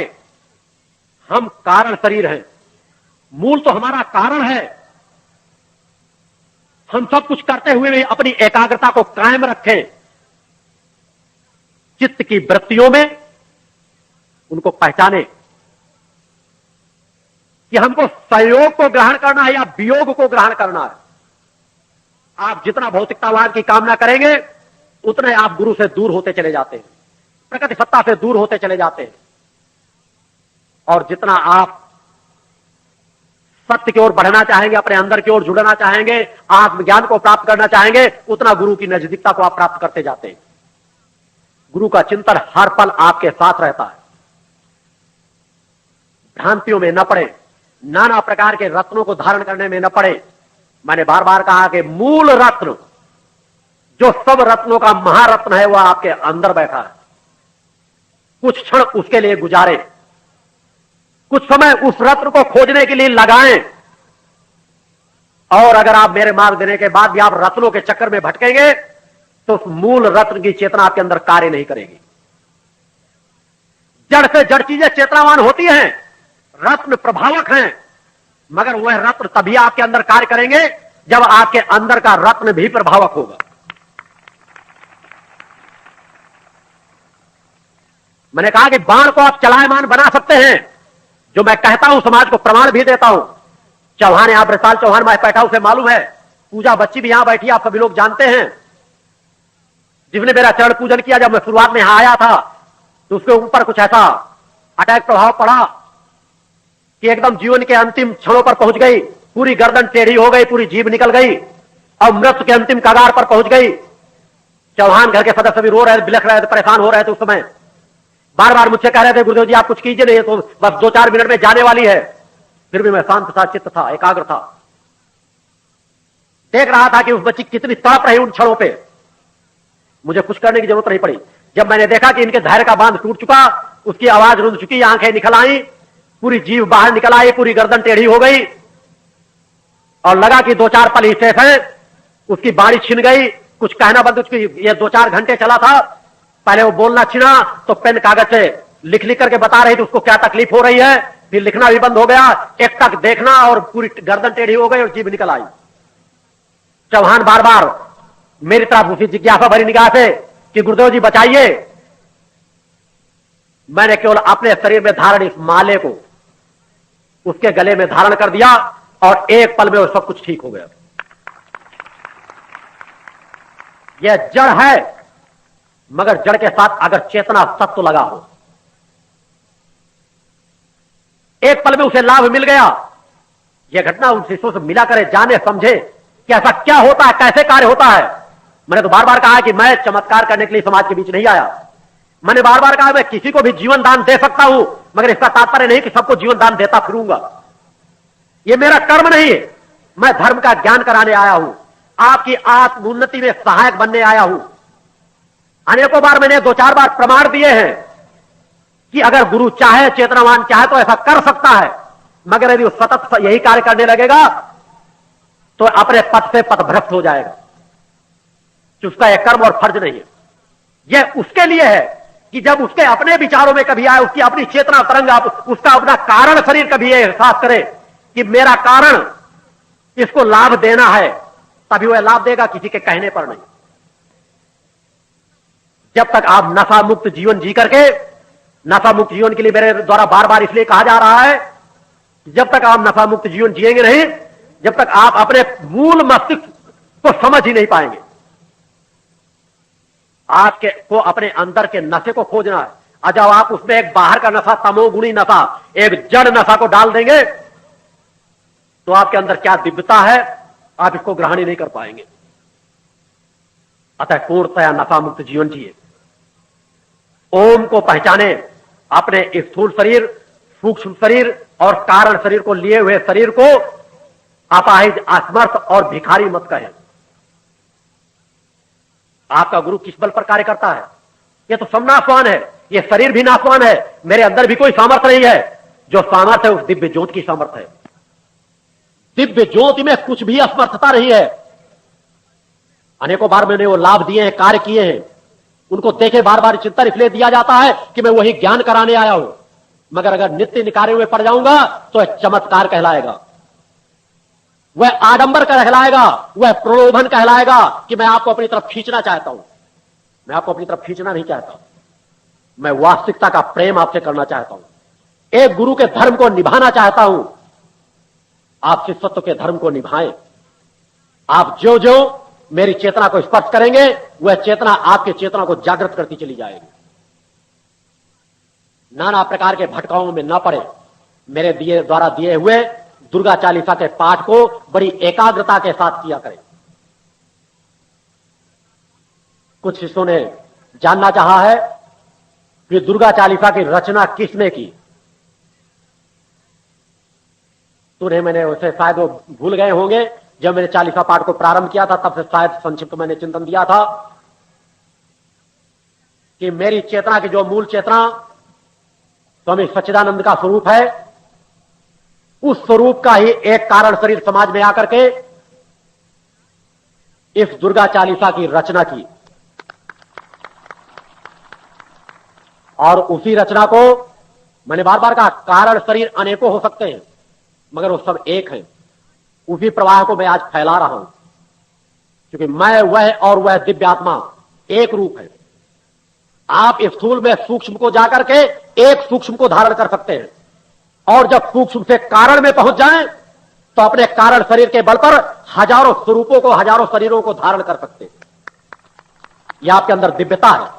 हम कारण शरीर हैं। मूल तो हमारा कारण है। हम सब कुछ करते हुए भी अपनी एकाग्रता को कायम रखें। चित्त की वृत्तियों में उनको पहचाने कि हमको संयोग को ग्रहण करना है या वियोग को ग्रहण करना है। आप जितना भौतिकतावाद की कामना करेंगे उतने आप गुरु से दूर होते चले जाते हैं, प्रकृति सत्ता से दूर होते चले जाते हैं। और जितना आप सत्य की ओर बढ़ना चाहेंगे, अपने अंदर की ओर जुड़ना चाहेंगे, आत्मज्ञान को प्राप्त करना चाहेंगे, उतना गुरु की नजदीकता को आप प्राप्त करते जाते हैं। गुरु का चिंतन हर पल आपके साथ रहता है। भ्रांतियों में न पड़े, नाना प्रकार के रत्नों को धारण करने में न पड़े। मैंने बार बार कहा कि मूल रत्न, जो सब रत्नों का महारत्न है, वह आपके अंदर बैठा है। कुछ क्षण उसके लिए गुजारें, कुछ समय उस रत्न को खोजने के लिए लगाएं। और अगर आप मेरे मार्ग देने के बाद भी आप रत्नों के चक्कर में भटकेंगे तो उस मूल रत्न की चेतना आपके अंदर कार्य नहीं करेगी। जड़ से जड़ चीजें चेतनावान होती हैं, रत्न प्रभावक हैं, मगर वह रत्न तभी आपके अंदर कार्य करेंगे जब आपके अंदर का रत्न भी प्रभावक होगा। मैंने कहा कि बाण को आप चलायमान बना सकते हैं, जो मैं कहता हूं समाज को प्रमाण भी देता हूं। चौहान यहां ब्रसाल चौहान मैं बैठा, उसे मालूम है। पूजा बच्ची भी यहां बैठी, आप सभी लोग जानते हैं। जिसने मेरा चरण पूजन किया, जब मैं शुरुआत में यहां आया था तो उसके ऊपर कुछ ऐसा अटैक प्रभाव पड़ा कि एकदम जीवन के अंतिम क्षणों पर पहुंच गई, पूरी गर्दन टेढ़ी हो गई, पूरी जीभ निकल गई और मृत्यु के अंतिम कगार पर पहुंच गई। चौहान घर के सदस्य भी रो रहे थे, बिलख रहे थे, परेशान हो रहे थे। उस समय बार बार मुझसे कह रहे थे, गुरुदेव जी आप कुछ कीजिए, नहीं तो बस 2-4 मिनट में जाने वाली है। फिर भी मैं शांत था, चित्त था, एकाग्र था, देख रहा था कि उस बच्ची कितनी तड़प रही उन क्षणों पे। मुझे कुछ करने की जरूरत नहीं पड़ी। जब मैंने देखा कि इनके धैर्य का बांध टूट चुका, उसकी आवाज रुंध चुकी, आंखें निकल आई, पूरी जीभ बाहर निकल आई, पूरी गर्दन टेढ़ी हो गई और लगा कि 2-4 पल ही सेफ है। उसकी बाड़ी छिन गई, कुछ कहना बंद। उसकी ये 2-4 घंटे चला था। पहले वो बोलना छिना तो पेन कागज से लिख लिख करके बता रही थी उसको क्या तकलीफ हो रही है। फिर लिखना भी बंद हो गया, एक तक देखना और पूरी गर्दन टेढ़ी हो गई और जीभ निकल आई। चौहान बार बार मेरी तरफ उसी जिज्ञासा भरी निगाह से कि गुरुदेव जी बचाइए। मैंने केवल अपने शरीर में धारण इस माले को उसके गले में धारण कर दिया और एक पल में वो सब कुछ ठीक हो गया। यह जड़ है, मगर जड़ के साथ अगर चेतना सत्व लगा हो, एक पल में उसे लाभ मिल गया। यह घटना उन शिष्यों से मिला करे, जाने समझे कि ऐसा क्या होता है, कैसे कार्य होता है। मैंने तो बार बार कहा कि मैं चमत्कार करने के लिए समाज के बीच नहीं आया। मैंने बार बार कहा मैं किसी को भी जीवन दान दे सकता हूं, मगर इसका तात्पर्य नहीं कि सबको जीवन दान देता फिरूंगा। यह मेरा कर्म नहीं है। मैं धर्म का ज्ञान कराने आया हूं, आपकी आत्मोन्नति में सहायक बनने आया हूं। अनेकों बार मैंने 2-4 बार प्रमाण दिए हैं कि अगर गुरु चाहे, चेतनावान चाहे तो ऐसा कर सकता है, मगर यदि वो सतत यही कार्य करने लगेगा तो अपने पथ से पथभ्रष्ट हो जाएगा। कि उसका यह कर्म और फर्ज नहीं है। यह उसके लिए है कि जब उसके अपने विचारों में कभी आए, उसकी अपनी चेतना तरंग, उसका अपना कारण शरीर कभी यह एहसास करे कि मेरा कारण इसको लाभ देना है, तभी वह लाभ देगा, किसी के कहने पर नहीं। जब तक आप नशा मुक्त जीवन जी करके, नशा मुक्त जीवन के लिए मेरे द्वारा बार बार इसलिए कहा जा रहा है, जब तक आप नशा मुक्त जीवन जिएंगे नहीं, जब तक आप अपने मूल मस्तिष्क को समझ ही नहीं पाएंगे। आपके को अपने अंदर के नशे को खोजना है। और जब आप उसमें एक बाहर का नशा, तमोगुणी नशा, एक जड़ नशा को डाल देंगे तो आपके अंदर क्या दिव्यता है, आप इसको ग्रहण ही नहीं कर पाएंगे। अतः पूर्णतया नशा मुक्त जीवन जिए। ओम को पहचाने, अपने स्थूल शरीर, सूक्ष्म शरीर और कारण शरीर को लिए हुए शरीर को अपाहिज, असमर्थ और भिखारी मत कहें। आपका गुरु किस बल पर कार्य करता है? यह तो सब नाशवान है, यह शरीर भी नाशवान है, मेरे अंदर भी कोई सामर्थ्य नहीं है। जो सामर्थ्य है उस दिव्य ज्योति की सामर्थ्य है। दिव्य ज्योति में कुछ भी असमर्थता नहीं है। अनेकों बार मैंने वो लाभ दिए हैं, कार्य किए हैं, उनको देखे बार बार चिंतन इसलिए दिया जाता है कि मैं वही ज्ञान कराने आया हूं। मगर अगर नित्य कार्यों में पड़ जाऊंगा तो एक चमत्कार कहलाएगा, वह आडंबर कहलाएगा, वह प्रलोभन कहलाएगा कि मैं आपको अपनी तरफ खींचना चाहता हूं। मैं आपको अपनी तरफ खींचना नहीं चाहता। मैं वास्तविकता का प्रेम आपसे करना चाहता हूं। एक गुरु के धर्म को निभाना चाहता हूं। आप शिष्यत्व के धर्म को निभाएं। आप जो जो मेरी चेतना को स्पर्श करेंगे, वह चेतना आपके चेतना को जागृत करती चली जाएगी। नाना प्रकार के भटकाओं में न पड़े। मेरे द्वारा दिए हुए दुर्गा चालीसा के पाठ को बड़ी एकाग्रता के साथ किया करें। कुछ शिष्यों ने जानना चाहा है कि दुर्गा चालीसा की रचना किसने की। तो मैंने उसे शायद वो भूल गए होंगे। जब मैंने चालीसा पाठ को प्रारंभ किया था, तब से शायद संक्षिप्त मैंने चिंतन दिया था कि मेरी चेतना की जो मूल चेतना स्वामी सच्चिदानंद का स्वरूप है, उस स्वरूप का ही एक कारण शरीर समाज में आकर के इस दुर्गा चालीसा की रचना की। और उसी रचना को मैंने बार बार कहा, कारण शरीर अनेकों हो सकते हैं, मगर वो सब एक है। उसी प्रवाह को मैं आज फैला रहा हूं, क्योंकि मैं वह और वह दिव्य आत्मा एक रूप है। आप स्थूल में सूक्ष्म को जाकर के एक सूक्ष्म को धारण कर सकते हैं, और जब सूक्ष्म से कारण में पहुंच जाएं, तो अपने कारण शरीर के बल पर हजारों स्वरूपों को, हजारों शरीरों को धारण कर सकते हैं। यह आपके अंदर दिव्यता है।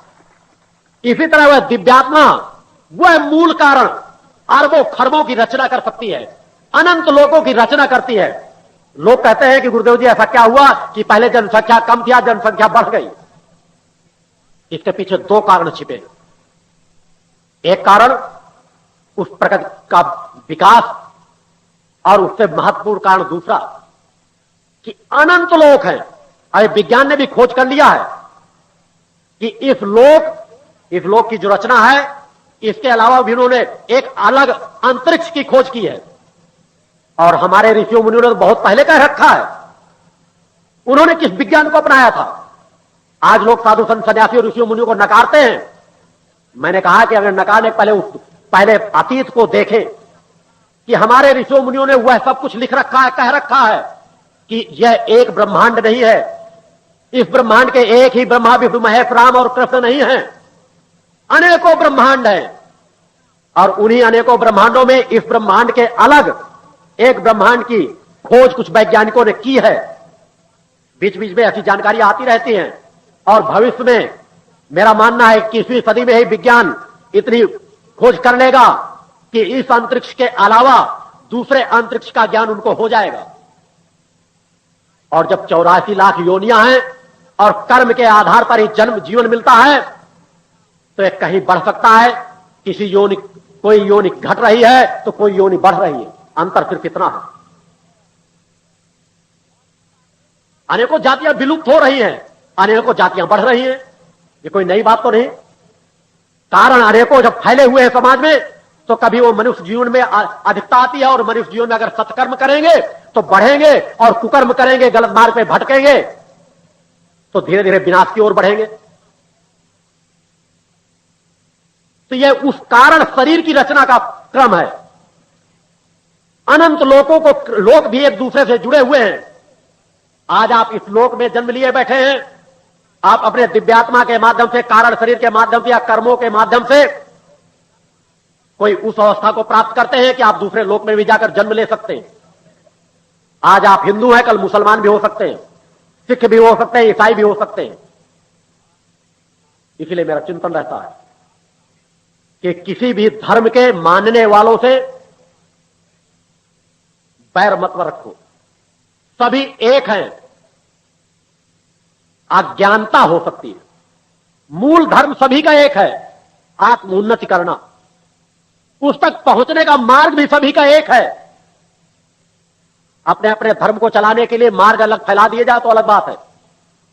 इसी तरह वह दिव्यात्मा, वह मूल कारण अरबों खरबों की रचना कर सकती है, अनंत लोगों की रचना करती है। लोग कहते हैं कि गुरुदेव जी ऐसा क्या हुआ कि पहले जनसंख्या कम थी, जनसंख्या बढ़ गई। इसके पीछे दो कारण छिपे हैं। एक कारण उस प्रकृति का विकास, और उससे महत्वपूर्ण कारण दूसरा कि अनंत लोक हैं। अरे विज्ञान ने भी खोज कर लिया है कि इस लोक की जो रचना है, इसके अलावा भी उन्होंने एक अलग अंतरिक्ष की खोज की है। और हमारे ऋषियों मुनियों ने तो बहुत पहले कह रखा है। उन्होंने किस विज्ञान को अपनाया था? आज लोग साधु संत सन्यासी और ऋषियों मुनियों को नकारते हैं। मैंने कहा कि अगर नकारने पहले अतीत को देखें कि हमारे ऋषियों मुनियों ने वह सब कुछ लिख रखा है, कह रखा है कि यह एक ब्रह्मांड नहीं है। इस ब्रह्मांड के एक ही ब्रह्मा, विष्णु, महेश, राम और कृष्ण नहीं है, अनेकों ब्रह्मांड हैं। और उन्हीं अनेकों ब्रह्मांडों में इस ब्रह्मांड के अलग एक ब्रह्मांड की खोज कुछ वैज्ञानिकों ने की है। बीच बीच में ऐसी जानकारी आती रहती है। और भविष्य में मेरा मानना है कि 20वीं सदी में ही विज्ञान इतनी खोज कर लेगा कि इस अंतरिक्ष के अलावा दूसरे अंतरिक्ष का ज्ञान उनको हो जाएगा। और जब 84 लाख योनियां हैं और कर्म के आधार पर ही जन्म जीवन मिलता है, तो एक कहीं बढ़ सकता है। कोई योनि घट रही है तो कोई योनि बढ़ रही है। अंतर सिर्फ इतना है। अनेकों जातियां विलुप्त हो रही हैं, अनेकों जातियां बढ़ रही हैं। ये कोई नई बात तो नहीं। कारण अनेकों जब फैले हुए हैं समाज में, तो कभी वो मनुष्य जीवन में अधिकता आती है। और मनुष्य जीवन में अगर सत्कर्म करेंगे तो बढ़ेंगे, और कुकर्म करेंगे, गलत मार्ग पे भटकेंगे, तो धीरे धीरे विनाश की ओर बढ़ेंगे। तो यह उस कारण शरीर की रचना का क्रम है। अनंत लोक भी एक दूसरे से जुड़े हुए हैं। आज आप इस लोक में जन्म लिए बैठे हैं। आप अपने दिव्यात्मा के माध्यम से, कारण शरीर के माध्यम से या कर्मों के माध्यम से कोई उस अवस्था को प्राप्त करते हैं कि आप दूसरे लोक में भी जाकर जन्म ले सकते हैं। आज आप हिंदू हैं, कल मुसलमान भी हो सकते हैं, सिख भी हो सकते हैं, ईसाई भी हो सकते हैं। इसलिए मेरा चिंतन रहता है कि किसी भी धर्म के मानने वालों से पैर मत रखो। सभी एक हैं। अज्ञानता हो सकती है, मूल धर्म सभी का एक है, आत्मोन्नति करना। उस तक पहुंचने का मार्ग भी सभी का एक है। अपने अपने धर्म को चलाने के लिए मार्ग अलग फैला दिए जाए तो अलग बात है।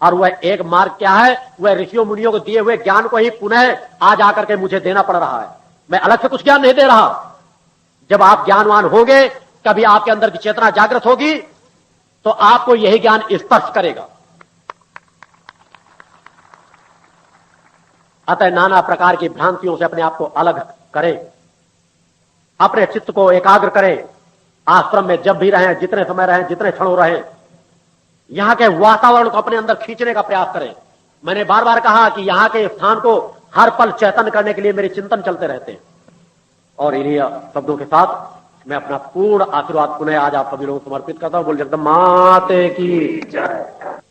और वह एक मार्ग क्या है? वह ऋषियों मुनियों को दिए हुए ज्ञान को ही पुनः आज आकर के मुझे देना पड़ रहा है। मैं अलग से कुछ ज्ञान नहीं दे रहा। जब आप ज्ञानवान होंगे, कभी आपके अंदर की चेतना जागृत होगी, तो आपको यही ज्ञान स्पर्श करेगा। अतः नाना प्रकार की भ्रांतियों से अपने आप को अलग करें, अपने चित्त को एकाग्र करें। आश्रम में जब भी रहें, जितने समय रहें, जितने क्षणों रहें, यहां के वातावरण को अपने अंदर खींचने का प्रयास करें। मैंने बार बार कहा कि यहां के स्थान को हर पल चैतन्य करने के लिए मेरे चिंतन चलते रहते हैं। और इन्हीं शब्दों के साथ मैं अपना पूर्ण आशीर्वाद पुनः आज आप सभी लोगों को समर्पित करता हूं। बोल जगदम्बा माते की जय।